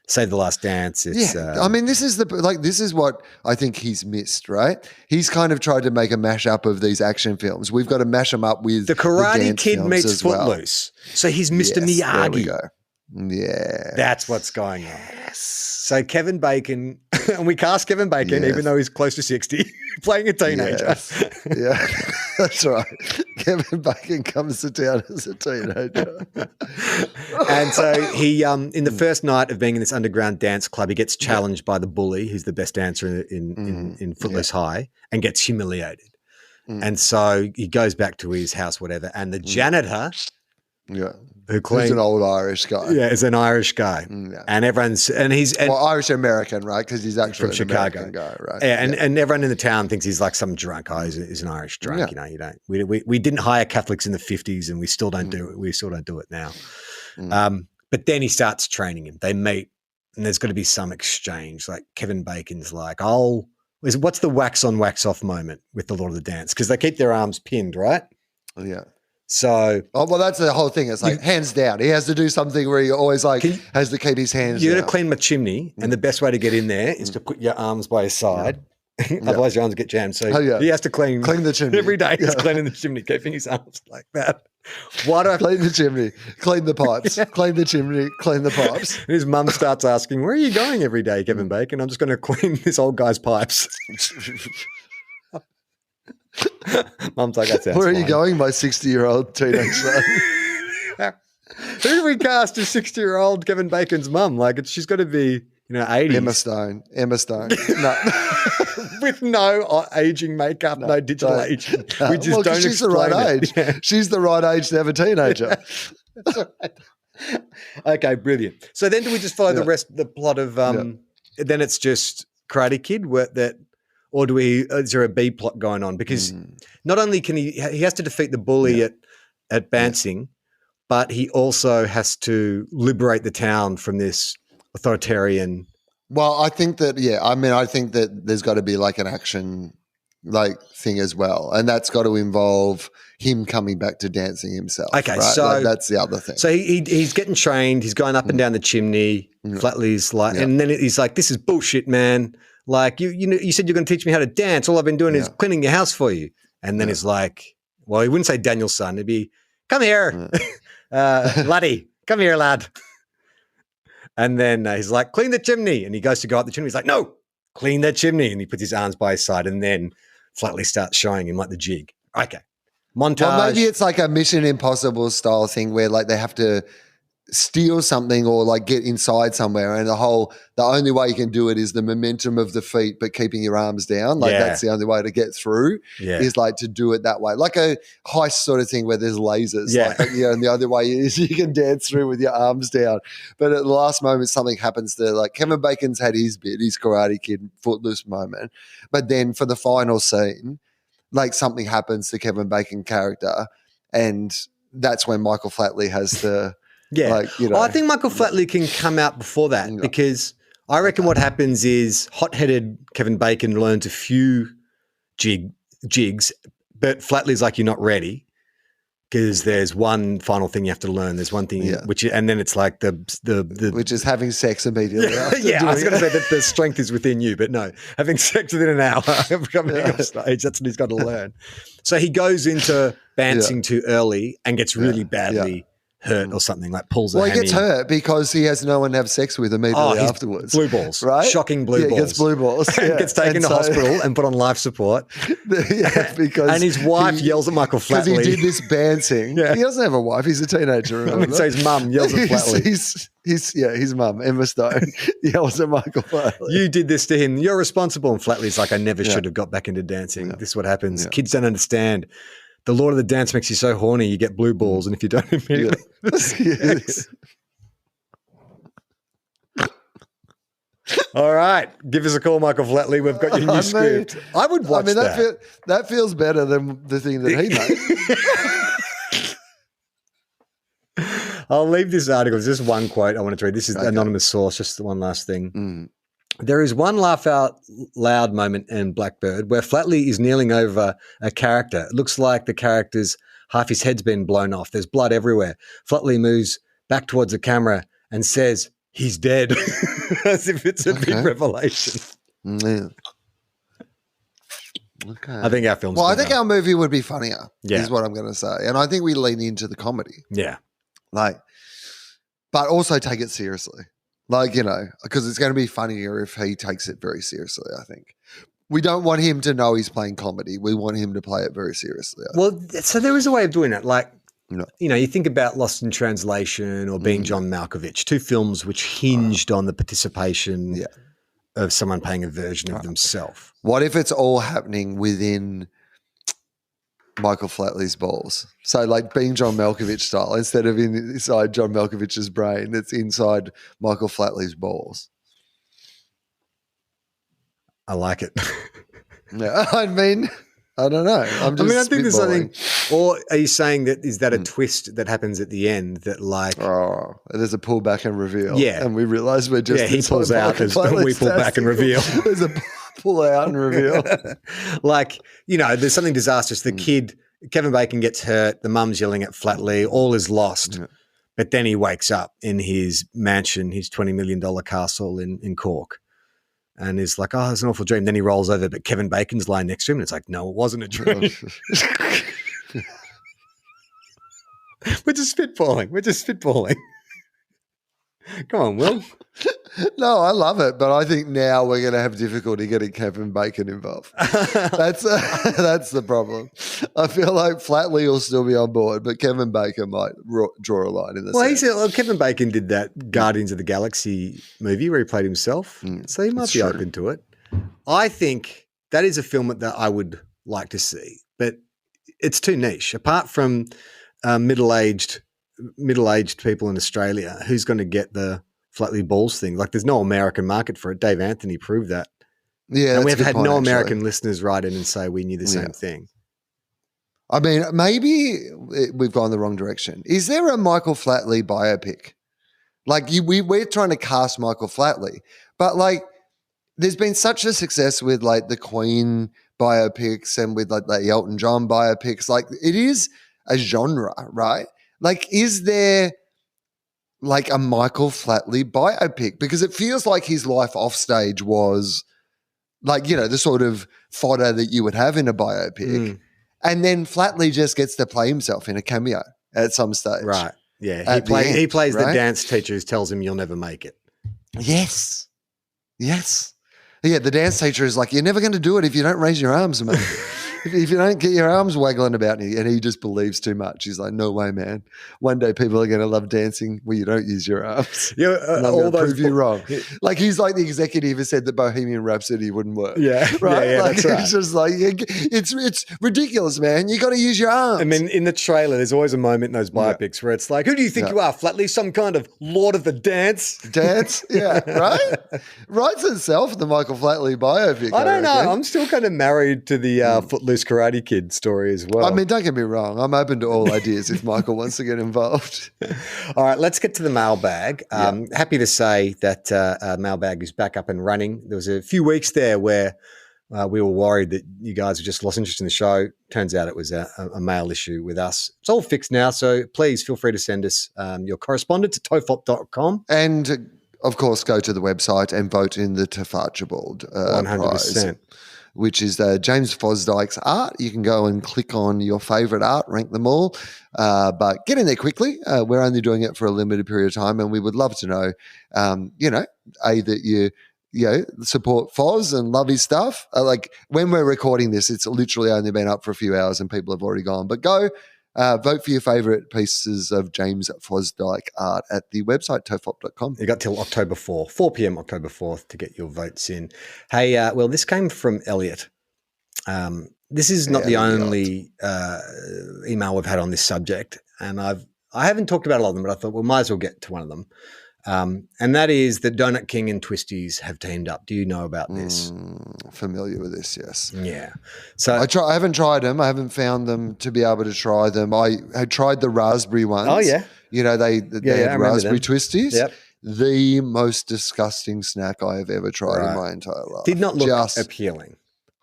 Save the Last Dance. It's, I mean, this is what I think he's missed, right? He's kind of tried to make a mashup of these action films. We've got to mash them up with the Karate Kid meets as Footloose. Well. So he's Mr. Miyagi. There we go. Yeah. That's what's going on. Yes. So Kevin Bacon, and we cast Kevin Bacon, even though he's close to 60, playing a teenager. Yes. Yeah, that's right. Kevin Bacon comes to town as a teenager. And so he, in the first night of being in this underground dance club, he gets challenged by the bully, who's the best dancer in Footloose High, and gets humiliated. And so he goes back to his house, whatever, and the janitor... Yeah. Who's an old Irish guy. Yeah, is an Irish guy. And he's Irish American, right? Because he's actually from Chicago. American guy, right? Yeah, and everyone in the town thinks he's like some drunk. Oh, he's an Irish drunk. Yeah. You don't. We didn't hire Catholics in the 50s, and we still don't do it. We still don't do it now. But then he starts training him. They meet, and there's got to be some exchange. Like Kevin Bacon's like, what's the wax on, wax off moment with the Lord of the Dance? Because they keep their arms pinned, right? Yeah. So, that's the whole thing. It's like hands down. He has to do something where he always has to keep his hands. You're going to clean my chimney, and the best way to get in there is to put your arms by his side. Otherwise, your arms get jammed. So he has to clean the chimney every day. He's cleaning the chimney, keeping his arms like that. Why do I clean the chimney? Clean the pipes. Clean the chimney. Clean the pipes. And his mum starts asking, "Where are you going every day, Kevin Bacon?" "I'm just going to clean this old guy's pipes." Mum's like, "That sounds Where are fine." You going, my 60-year-old teenage son? Who do we cast as 60-year-old Kevin Bacon's mum? Like, she's got to be, 80s. Emma Stone. No. With no aging makeup, no digital aging. We just don't she's the right age. Yeah. She's the right age to have a teenager. Okay, brilliant. So then do we just follow the plot of, then it's just Karate Kid or is there a B plot going on? Because not only can he has to defeat the bully at Bancing, but he also has to liberate the town from this authoritarian. Well, I think that, I think that there's got to be like an action thing as well. And that's got to involve him coming back to dancing himself. Okay, right? so that's the other thing. So he's getting trained. He's going up and down the chimney. Flatly's and then he's like, "This is bullshit, man. Like you said you're going to teach me how to dance. All I've been doing is cleaning your house for you." And then he's like, well, he wouldn't say Daniel's son. It'd be, "Come here, laddie. Come here, lad." And then he's like, "Clean the chimney." And he goes to go up the chimney. He's like, "No, clean that chimney." And he puts his arms by his side. And then Flatly starts showing him like the jig. Okay. Montage. Well, maybe it's like a Mission Impossible style thing where they have to steal something or like get inside somewhere, and the only way you can do it is the momentum of the feet but keeping your arms down, like that's the only way to get through, is like to do it that way, like a heist sort of thing where there's lasers, and the other way is you can dance through with your arms down. But at the last moment something happens to, like, Kevin Bacon's had his bit, his Karate Kid Footloose moment, but then for the final scene, like, something happens to Kevin Bacon character, and that's when Michael Flatley has to I think Michael Flatley can come out before that, because I reckon what happens is hot-headed Kevin Bacon learns a few jigs, but Flatley's like, you're not ready, because there's one final thing you have to learn. There's one thing, and then it's like the which is having sex immediately. I was going to say that the strength is within you, but no, having sex within an hour of coming off stage, that's what he's got to learn. So he goes into bouncing too early and gets really badly hurt or something, like pulls a hammy. He gets hurt because he has no one to have sex with immediately afterwards. Blue balls, right? Shocking blue balls. He gets blue balls. And gets taken to hospital and put on life support. Because and his wife yells at Michael Flatley. Because he did this bouncing. He doesn't have a wife. He's a teenager. Remember? So his mum yells at Flatley. His mum, Emma Stone, yells at Michael Flatley. You did this to him. You're responsible. And Flatley's like, I never should have got back into dancing. This is what happens. Kids don't understand. The Lord of the Dance makes you so horny, you get blue balls, and if you don't immediately All right. Give us a call, Michael Flatley. We've got your new script. I would watch that. That feels better than the thing that he made. I'll leave this article. There's just one quote I wanted to read. This is anonymous source, just the one last thing. There is one laugh out loud moment in Blackbird where Flatley is kneeling over a character. It looks like the character's half his head's been blown off. There's blood everywhere. Flatley moves back towards the camera and says, he's dead, as if it's a big revelation. Okay. I think our film's I think our movie would be funnier, Yeah. is what I'm going to say. And I think we lean into the comedy. Yeah. Like, but also take it seriously. Like, because it's going to be funnier if he takes it very seriously, I think. We don't want him to know he's playing comedy. We want him to play it very seriously. Well, so there is a way of doing it. Like, you think about Lost in Translation or Being John Malkovich, two films which hinged on the participation of someone playing a version of themselves. What if it's all happening within Michael Flatley's balls? So like Being John Malkovich style, instead of inside John Malkovich's brain, it's inside Michael Flatley's balls. I like it. Yeah, I mean, I don't know. I think there's something. Or are you saying that is that a twist that happens at the end that like? Oh, there's a pull back and reveal. Yeah, and we realize we're just he pulls out and we pull back and reveal. There's a pull out and reveal. Like there's something disastrous. The kid, Kevin Bacon, gets hurt. The mum's yelling at Flatley. All is lost. Yeah. But then he wakes up in his mansion, his $20 million castle in Cork. And is like, oh, it's an awful dream. Then he rolls over, but Kevin Bacon's lying next to him. And it's like, no, it wasn't a dream. We're just spitballing. Come on, Will. No, I love it, but I think now we're going to have difficulty getting Kevin Bacon involved. That's the problem. I feel like Flatley will still be on board, but Kevin Bacon might draw a line in the sand. Kevin Bacon did that Guardians of the Galaxy movie where he played himself, so he might be open to it. I think that is a film that I would like to see, but it's too niche. Apart from middle-aged people in Australia, who's going to get the Flatley balls thing? Like, there's no American market for it. Dave Anthony proved that. Yeah, and we've had no American listeners write in and say we knew the same thing. I mean, maybe we've gone the wrong direction. Is there a Michael Flatley biopic? Like, we're trying to cast Michael Flatley, but like, there's been such a success with like the Queen biopics and with like the Elton John biopics. Like, it is a genre, right? Like, is there like a Michael Flatley biopic? Because it feels like his life off stage was like, the sort of fodder that you would have in a biopic. And then Flatley just gets to play himself in a cameo at some stage. Right. Yeah. He plays the dance teacher who tells him you'll never make it. Yes. Yeah, the dance teacher is like, you're never going to do it if you don't raise your arms, man. if you don't get your arms waggling about, and he just believes too much. He's like, no way, man. One day people are going to love dancing where you don't use your arms. Yeah, and I'm going to prove you wrong. Like he's like the executive who said that Bohemian Rhapsody wouldn't work. Yeah, right. Yeah, like that's right. It's just like it's ridiculous, man. You got to use your arms. I mean, in the trailer, there's always a moment in those biopics where it's like, who do you think you are, Flatley? Some kind of Lord of the Dance? Dance, yeah, right. Writes itself, the Michael Flatley biopic. I don't know. I'm still kind of married to the Footloose Karate Kid story as well. I mean, don't get me wrong. I'm open to all ideas if Michael wants to get involved. All right, let's get to the mailbag. Happy to say that mailbag is back up and running. There was a few weeks there where we were worried that you guys had just lost interest in the show. Turns out it was a mail issue with us. It's all fixed now, so please feel free to send us your correspondence to tofop.com. And, of course, go to the website and vote in the Archibald 100%. prize, which is James Fosdyke's art. You can go and click on your favourite art, rank them all, but get in there quickly. We're only doing it for a limited period of time, and we would love to know, that you support Foz and love his stuff. Like when we're recording this, it's literally only been up for a few hours and people have already gone. But go vote for your favourite pieces of James Fosdyke art at the website, tofop.com. You got till October 4 p.m. October 4th to get your votes in. Hey, well, this came from Elliot. This is not the only email we've had on this subject, and I haven't talked about a lot of them, but I thought we might as well get to one of them. And that is that Donut King and Twisties have teamed up. Do you know about this? Familiar with this, yes. Yeah. So I haven't tried them. I haven't found them to be able to try them. I had tried the raspberry ones. Oh, yeah. You know, they had raspberry Twisties. Yep. The most disgusting snack I have ever tried in my entire life. Did not look appealing.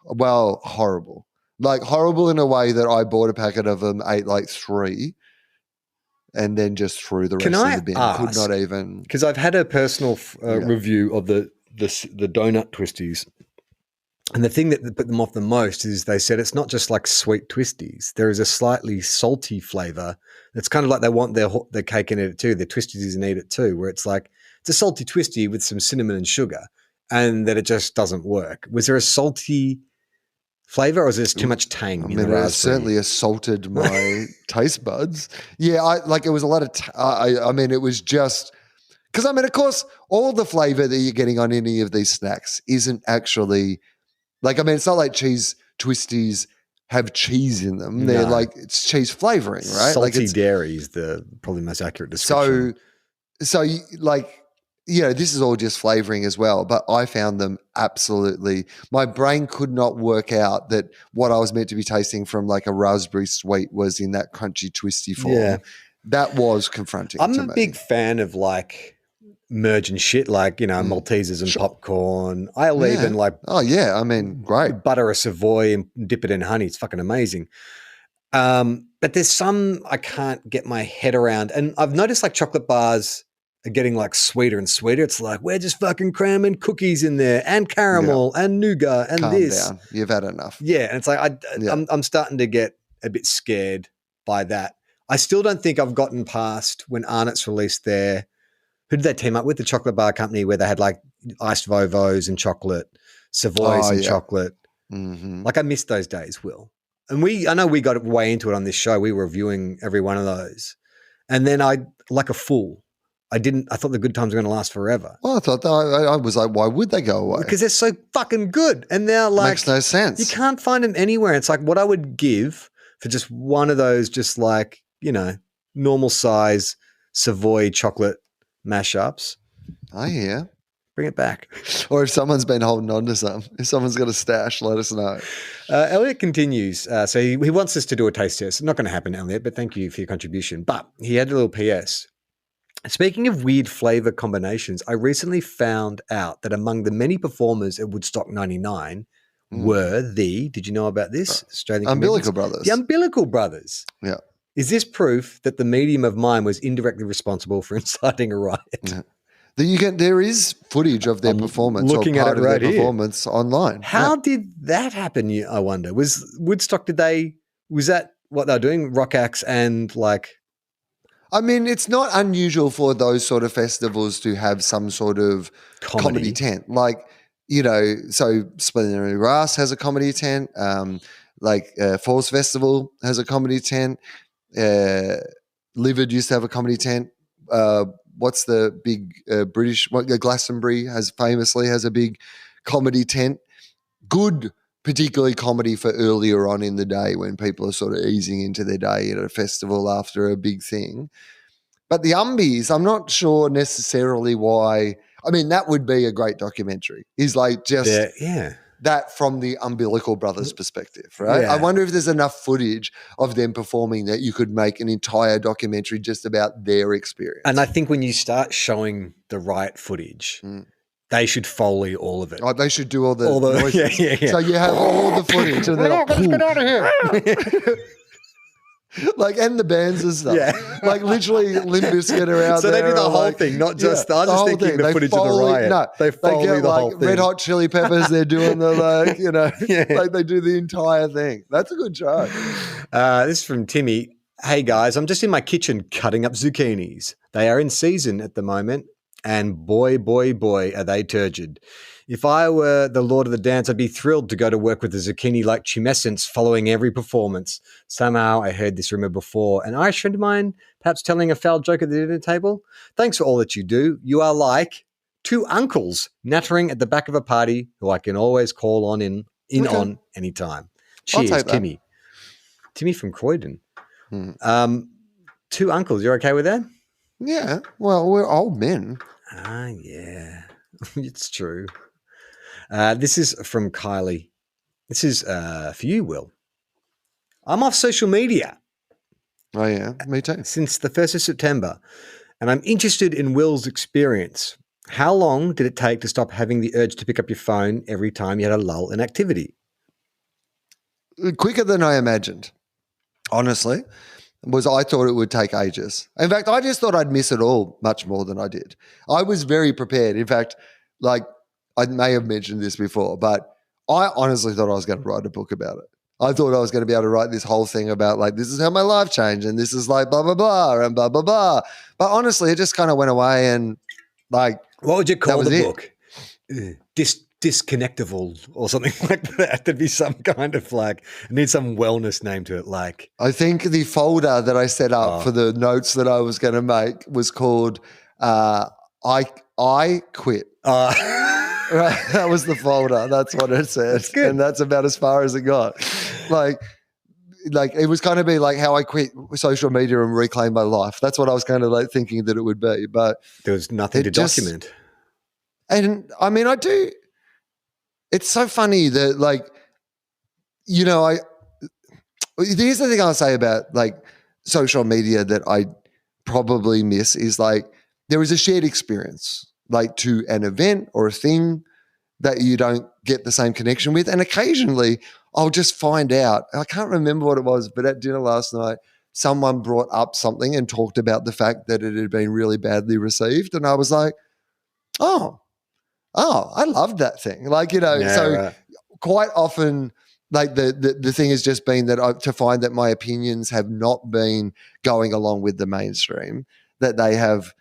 Well, horrible. Like horrible in a way that I bought a packet of them, ate like 3, and then just threw the rest of the bin. Could not even. Because I've had a personal review of the donut Twisties. And the thing that put them off the most is they said it's not just like sweet Twisties. There is a slightly salty flavor. It's kind of like they want their cake and eat it too. Their Twisties and eat it too, where it's like it's a salty Twistie with some cinnamon and sugar, and that it just doesn't work. Was there a salty flavor, or is there too much tang in the raspberry? It certainly assaulted my taste buds. Yeah, it was a lot of. It was just because of course, all the flavor that you're getting on any of these snacks isn't actually it's not like cheese Twisties have cheese in them. They're it's cheese flavoring, right? Salty dairy is the probably most accurate description. So this is all just flavoring as well, but I found them absolutely, my brain could not work out that what I was meant to be tasting from like a raspberry sweet was in that crunchy twisty form. Yeah. That was confronting to me. I'm a big fan of merging shit, Maltesers and popcorn. I'll even great. Butter a Savoy and dip it in honey. It's fucking amazing. But there's some I can't get my head around. And I've noticed chocolate bars are getting sweeter and sweeter. It's like, we're just fucking cramming cookies in there and caramel and nougat and Calm this. Down. You've had enough. Yeah. And it's like, I'm starting to get a bit scared by that. I still don't think I've gotten past when Arnott's released their, who did they team up with? The chocolate bar company where they had iced Vovos and chocolate, Savoys and chocolate. Mm-hmm. I missed those days, Will. And I know we got way into it on this show. We were reviewing every one of those. And then I thought the good times were going to last forever. Well, I thought I was like, why would they go away? Because they're so fucking good. And now makes no sense. You can't find them anywhere. It's like what I would give for just one of those, just normal size Savoy chocolate mashups. I hear. Bring it back. Or if someone's been holding on to some, if someone's got a stash, let us know. Elliot continues. So he wants us to do a taste test. Not going to happen, Elliot, but thank you for your contribution. But he had a little PS. Speaking of weird flavor combinations, I recently found out that among the many performers at Woodstock 99 were did you know about this? Australian Umbilical Brothers. The Umbilical Brothers. Yeah. Is this proof that the medium of mine was indirectly responsible for inciting a riot? Yeah. There is footage of their performance, looking at it right here. Performance online. How did that happen? I wonder. Was Woodstock? Was that what they were doing? Rock acts and it's not unusual for those sort of festivals to have some sort of comedy tent. So Splendid Grass has a comedy tent. Like Falls Festival has a comedy tent. Livid used to have a comedy tent. What's the big British? Glastonbury famously has a big comedy tent. Good, particularly comedy for earlier on in the day when people are sort of easing into their day at a festival after a big thing. But the Umbies, I'm not sure necessarily why. I mean, that would be a great documentary. Is like just that from the Umbilical Brothers perspective, right? Yeah. I wonder if there's enough footage of them performing that you could make an entire documentary just about their experience. And I think when you start showing the right footage, they should Foley all of it. Oh, they should do all the noises. Yeah. So you have all the footage and they're like, let's get out of here. like, and the bands and stuff. Yeah. Like literally Limp Bizkit are out So there. they do the or whole like- thing, not just Yeah, I was just whole thinking thing. the They footage of the Foley- riot. No, they Foley get the like whole thing. Red Hot Chili Peppers, they're doing the like, you know, Yeah. like they do the entire thing. That's a good show. This is from Timmy. Hey guys, I'm just in my kitchen cutting up zucchinis. They are in season at the moment, and boy, are they turgid. If I were the Lord of the Dance, I'd be thrilled to go to work with a zucchini-like tumescence following every performance. Somehow I heard this rumor before. An Irish friend of mine, perhaps telling a foul joke at the dinner table. Thanks for all that you do. You are like two uncles nattering at the back of a party who I can always call on on anytime. I'll Cheers, take that. Timmy. Timmy from Croydon. Two uncles. You're okay with that? Yeah. Well, we're old men. Ah, yeah. It's true. This is from Kylie. This is for you, Will. I'm off social media Oh, yeah. Me too. since the 1st of September, and I'm interested in Will's experience. How long did it take to stop having the urge to pick up your phone every time you had a lull in activity? Quicker than I imagined, honestly. I thought it would take ages. In fact, I just thought I'd miss it all much more than I did. I was very prepared. In fact, like I may have mentioned this before, but I honestly thought I was going to write a book about it. I thought I was going to be able to write this whole thing about like, this is how my life changed and this is like blah, blah, blah and blah, blah, blah. But honestly, it just kind of went away and like. What would you call was the it. book? Disconnectable or something like that. There'd be some kind of like, it needs some wellness name to it. Like, I think the folder that I set up for the notes that I was going to make was called I Quit. Right, that was the folder. That's what it said, and that's about as far as it got. Like it was kind of be like how I quit social media and reclaim my life. That's what I was kind of like thinking that it would be, but there was nothing to document. And I mean, I do. It's so funny that like, you know, here's the thing I'll say about like social media that I probably miss is like there is a shared experience, like to an event or a thing that you don't get the same connection with. And occasionally I'll just find out, I can't remember what it was, but at dinner last night, someone brought up something and talked about the fact that it had been really badly received. And I was like, oh, I loved that thing. Like, you know, quite often like the thing has just been that to find that my opinions have not been going along with the mainstream, that they have,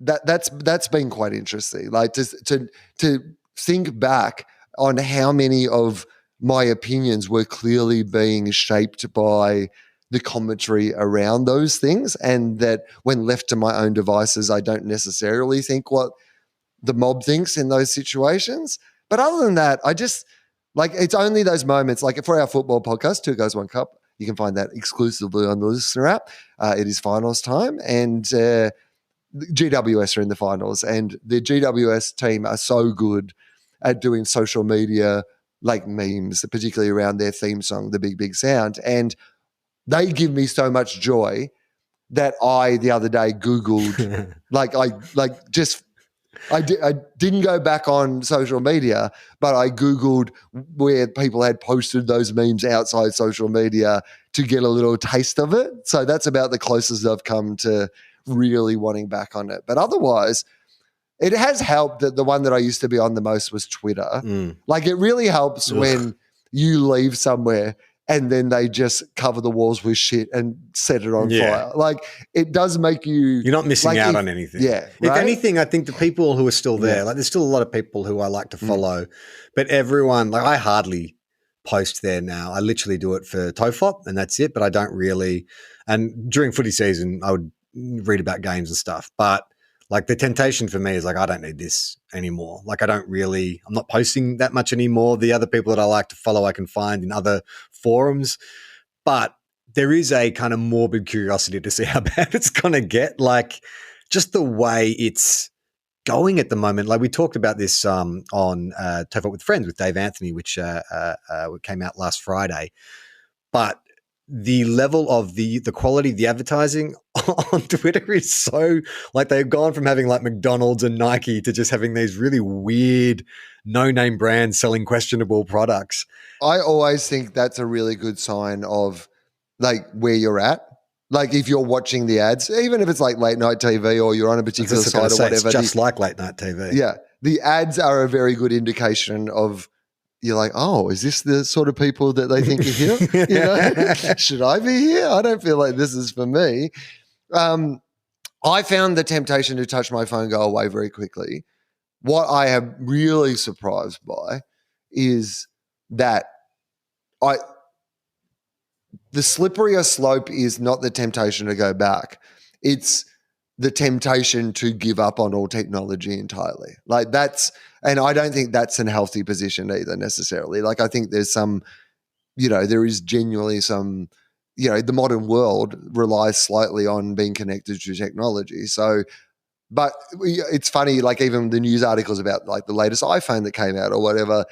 that's been quite interesting. Like to think back on how many of my opinions were clearly being shaped by the commentary around those things, and that when left to my own devices, I don't necessarily think what the mob thinks in those situations. But other than that, I just like, it's only those moments, like for our football podcast, 2 Guys, 1 Cup, you can find that exclusively on the listener app. It is finals time, and GWS are in the finals, and the GWS team are so good at doing social media like memes, particularly around their theme song, The Big Big Sound. And they give me so much joy that I, the other day, Googled, I didn't go back on social media, but I Googled where people had posted those memes outside social media to get a little taste of it. So that's about the closest I've come to really wanting back on it. But otherwise, it has helped that the one that I used to be on the most was Twitter. Like it really helps when you leave somewhere and then they just cover the walls with shit and set it on fire. Like it does make you... You're not missing out on anything. Yeah. If right? anything, I think the people who are still there, like there's still a lot of people who I like to follow, but everyone, like I hardly post there now. I literally do it for TOFOP and that's it, but I don't really. And during footy season, I would read about games and stuff. But like the temptation for me is like, I don't need this anymore. Like I'm not posting that much anymore. The other people that I like to follow, I can find in other forums. But there is a kind of morbid curiosity to see how bad it's going to get. Like just the way it's going at the moment. Like we talked about this on TOFOP with Friends with Dave Anthony, which came out last Friday. But the level of the quality of the advertising on Twitter is so like they've gone from having like McDonald's and Nike to just having these really weird no-name brands selling questionable products. I always think that's a really good sign of like where you're at. Like if you're watching the ads, even if it's like late night TV or you're on a particular site or whatever. It's just like late night TV. Yeah. The ads are a very good indication of you're like, oh, is this the sort of people that they think are here? You know? Should I be here? I don't feel like this is for me. I found the temptation to touch my phone go away very quickly. What I am really surprised by is that the slipperier slope is not the temptation to go back. It's the temptation to give up on all technology entirely. Like and I don't think that's an healthy position either necessarily. Like I think there's some, there is genuinely some, the modern world relies slightly on being connected to technology. So, but it's funny, like even the news articles about like the latest iPhone that came out or whatever,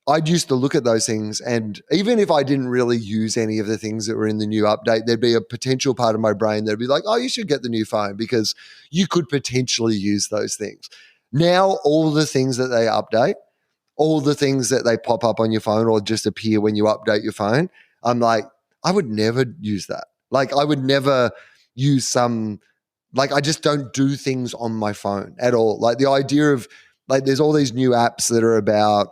I'd used to look at those things, and even if I didn't really use any of the things that were in the new update, there'd be a potential part of my brain that'd be like, oh, you should get the new phone because you could potentially use those things. Now, all the things that they update, all the things that they pop up on your phone or just appear when you update your phone, I'm like, I would never use that. Like I would never use I just don't do things on my phone at all. Like the idea of like there's all these new apps that are about,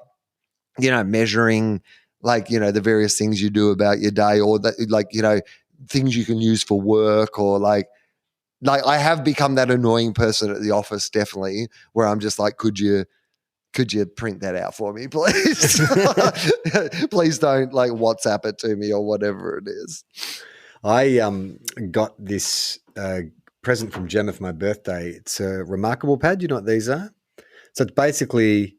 measuring the various things you do about your day or that, things you can use for work or like I have become that annoying person at the office, definitely, where I'm just like, could you print that out for me, please? Please don't like WhatsApp it to me or whatever it is. I got this present from Gemma for my birthday. It's a Remarkable Pad. You know what these are? So it's basically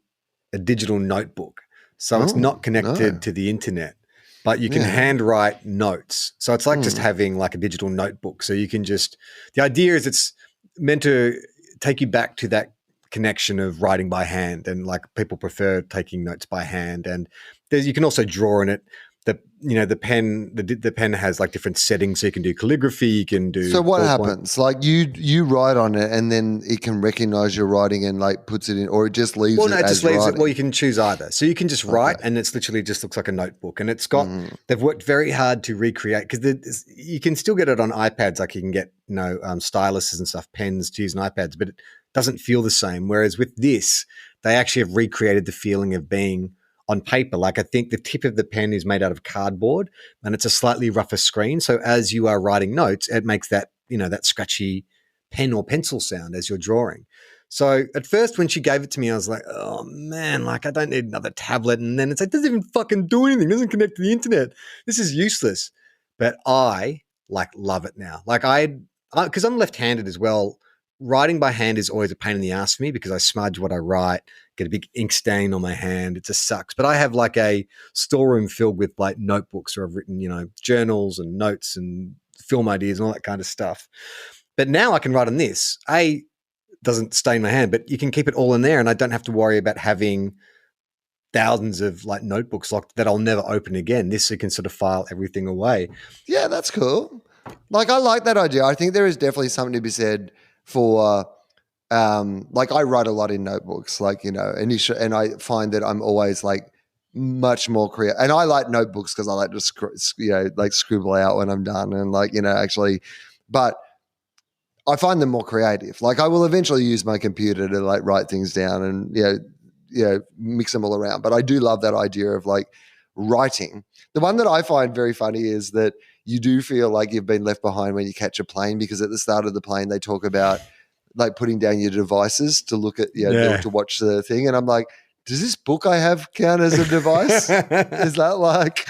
a digital notebook. So it's not connected to the internet, but you can handwrite notes. So it's like just having like a digital notebook. So you can the idea is it's meant to take you back to that connection of writing by hand, and like people prefer taking notes by hand. And you can also draw in it. The pen has like different settings, so you can do calligraphy, you can do. So what happens? Like you write on it, and then it can recognize your writing and like puts it in, or it just leaves it. It as just leaves writing? it. Well, you can choose either. So you can just write, and it's literally just looks like a notebook, and it's got. They've worked very hard to recreate because you can still get it on iPads. Like you can get styluses and stuff, pens to use on iPads, but it doesn't feel the same. Whereas with this, they actually have recreated the feeling of being on paper. Like I think the tip of the pen is made out of cardboard and it's a slightly rougher screen. So as you are writing notes, it makes that, that scratchy pen or pencil sound as you're drawing. So at first when she gave it to me, I was like, oh man, like I don't need another tablet. And then it's like, it doesn't even fucking do anything. It doesn't connect to the internet. This is useless. But I love it now. Like because I'm left-handed as well. Writing by hand is always a pain in the ass for me because I smudge what I write, get a big ink stain on my hand. It just sucks. But I have like a storeroom filled with like notebooks where I've written, journals and notes and film ideas and all that kind of stuff. But now I can write on this. It doesn't stain my hand, but you can keep it all in there and I don't have to worry about having thousands of like notebooks locked that I'll never open again. This, you can sort of file everything away. Yeah, that's cool. Like I like that idea. I think there is definitely something to be said for like I write a lot in notebooks, like, and I find that I'm always like much more creative. And I like notebooks because I like to scribble out when I'm done and actually, but I find them more creative. Like I will eventually use my computer to like write things down and mix them all around. But I do love that idea of like writing. The one that I find very funny is that you do feel like you've been left behind when you catch a plane, because at the start of the plane they talk about like putting down your devices to look at to watch the thing, and I'm like, does this book I have count as a device? Is that like,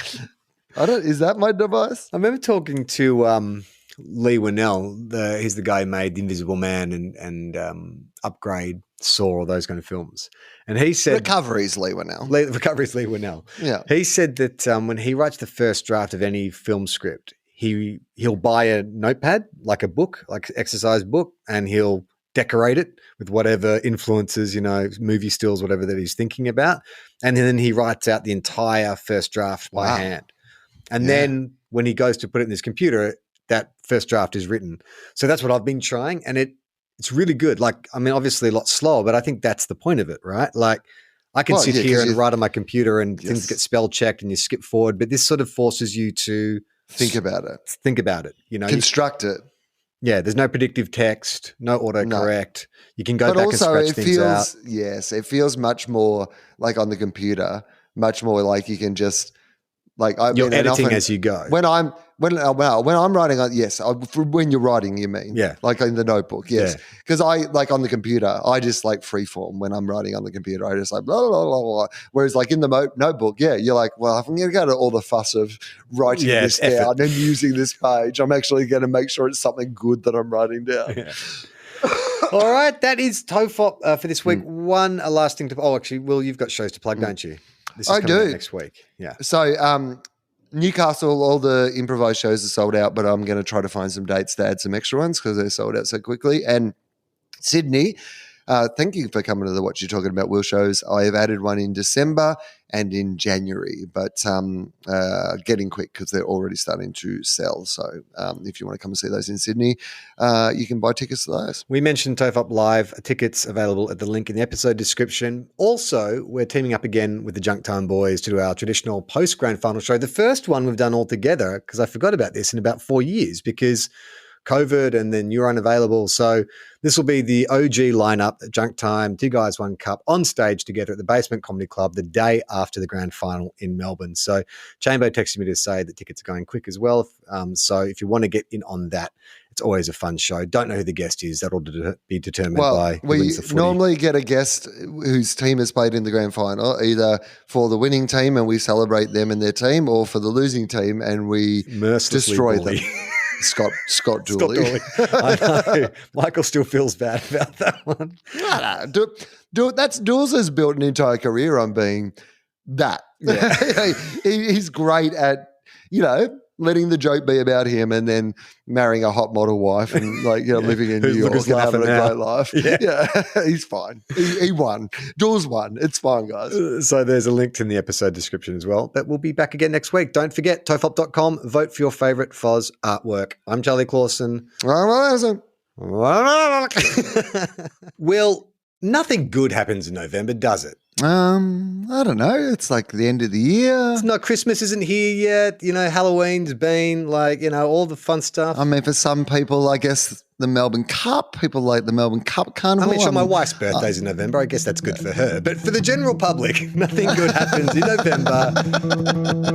is that my device? I remember talking to Lee Winnell. He's the guy who made The Invisible Man and Upgrade, Saw, all those kind of films. And he said Recovery's Lee Winnell. Recovery's Lee Winnell. Yeah. He said that when he writes the first draft of any film script, he'll buy a notepad, like a book, like exercise book, and he'll decorate it with whatever influences, movie stills, whatever that he's thinking about. And then he writes out the entire first draft by hand. And then when he goes to put it in his computer, that first draft is written. So that's what I've been trying. And it's really good. Like, I mean, obviously a lot slower, but I think that's the point of it, right? Like, I can sit here and write on my computer and things get spell checked and you skip forward, but this sort of forces you to think about it. Construct it. Yeah, there's no predictive text, no autocorrect. You can go back and scratch things out. Yes, it feels much more like on the computer, much more like you can just you're editing as you go. When I'm writing on, when you're writing, you mean? Yeah. Like in the notebook, yes. Because I on the computer, I just like freeform when I'm writing on the computer. I just like blah, blah, blah, blah. Whereas like in the notebook, you're like, well, if I'm going to go to all the fuss of writing this down and using this page, I'm actually going to make sure it's something good that I'm writing down. Yeah. All right, that is TOFOP for this week. One last thing actually, Will, you've got shows to plug, don't you? This is coming out next week. Yeah. So Newcastle, all the improvised shows are sold out, but I'm going to try to find some dates to add some extra ones because they're sold out so quickly. And Sydney, thank you for coming to the What You're Talking About Will shows. I have added one in December and in January, but getting quick because they're already starting to sell. So if you want to come and see those in Sydney, you can buy tickets to those. We mentioned TOFOP Live, tickets available at the link in the episode description. Also, we're teaming up again with the Junk Time Boys to do our traditional post-grand final show. The first one we've done all together, because I forgot about this, in about 4 years because COVID and then you're unavailable. So this will be the OG lineup at Junk Time, 2 Guys, 1 Cup, on stage together at the Basement Comedy Club the day after the grand final in Melbourne. So Chambo texted me to say that tickets are going quick as well. So if you want to get in on that, it's always a fun show. Don't know who the guest is. That'll be determined by who wins the footy. We normally get a guest whose team has played in the grand final, either for the winning team and we celebrate them and their team, or for the losing team and we destroy them. Scott Dooley. I know. Michael still feels bad about that one. Dools has built an entire career on being that. Yeah. He's great at, letting the joke be about him and then marrying a hot model wife and living in New York and having a great life. Yeah. He's fine. He won. Dools won. It's fine, guys. So there's a link in the episode description as well. But we'll be back again next week. Don't forget, tofop.com. Vote for your favourite Foz artwork. I'm Charlie Clausen. Will, nothing good happens in November, does it? I don't know. It's like the end of the year. It's not, Christmas isn't here yet. Halloween's been all the fun stuff. I mean, for some people, I guess the Melbourne Cup, people like the Melbourne Cup Carnival. I mean, sure, my wife's birthday's in November. I guess that's good for her. But for the general public, nothing good happens in November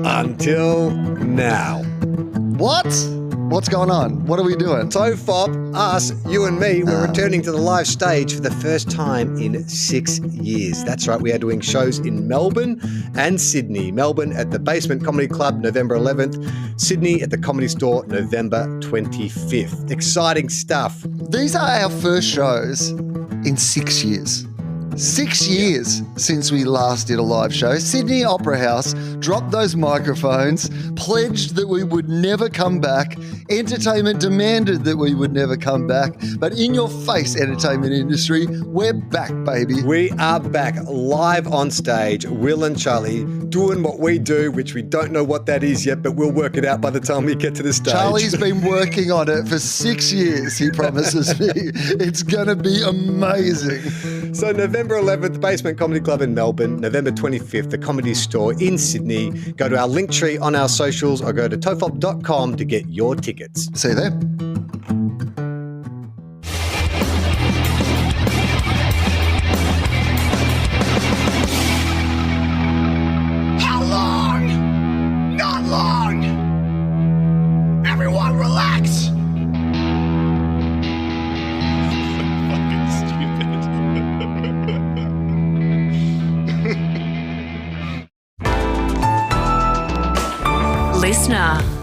until now. What? What's going on? What are we doing? TOFOP, us, you and me, we're returning to the live stage for the first time in 6 years. That's right, we are doing shows in Melbourne and Sydney. Melbourne at the Basement Comedy Club, November 11th. Sydney at the Comedy Store, November 25th. Exciting stuff. These are our first shows in 6 years. 6 years since we last did a live show. Sydney Opera House dropped those microphones, pledged that we would never come back. Entertainment demanded that we would never come back. But in your face, entertainment industry, we're back, baby. We are back live on stage, Will and Charlie, doing what we do, which we don't know what that is yet, but we'll work it out by the time we get to the stage. Charlie's been working on it for 6 years, he promises me. It's going to be amazing. So November 11th, Basement Comedy Club in Melbourne. November 25th, the Comedy Store in Sydney. Go to our link tree on our socials or go to tofop.com to get your tickets. See you there. How long? Not long. Everyone relax. Fucking stupid. listener.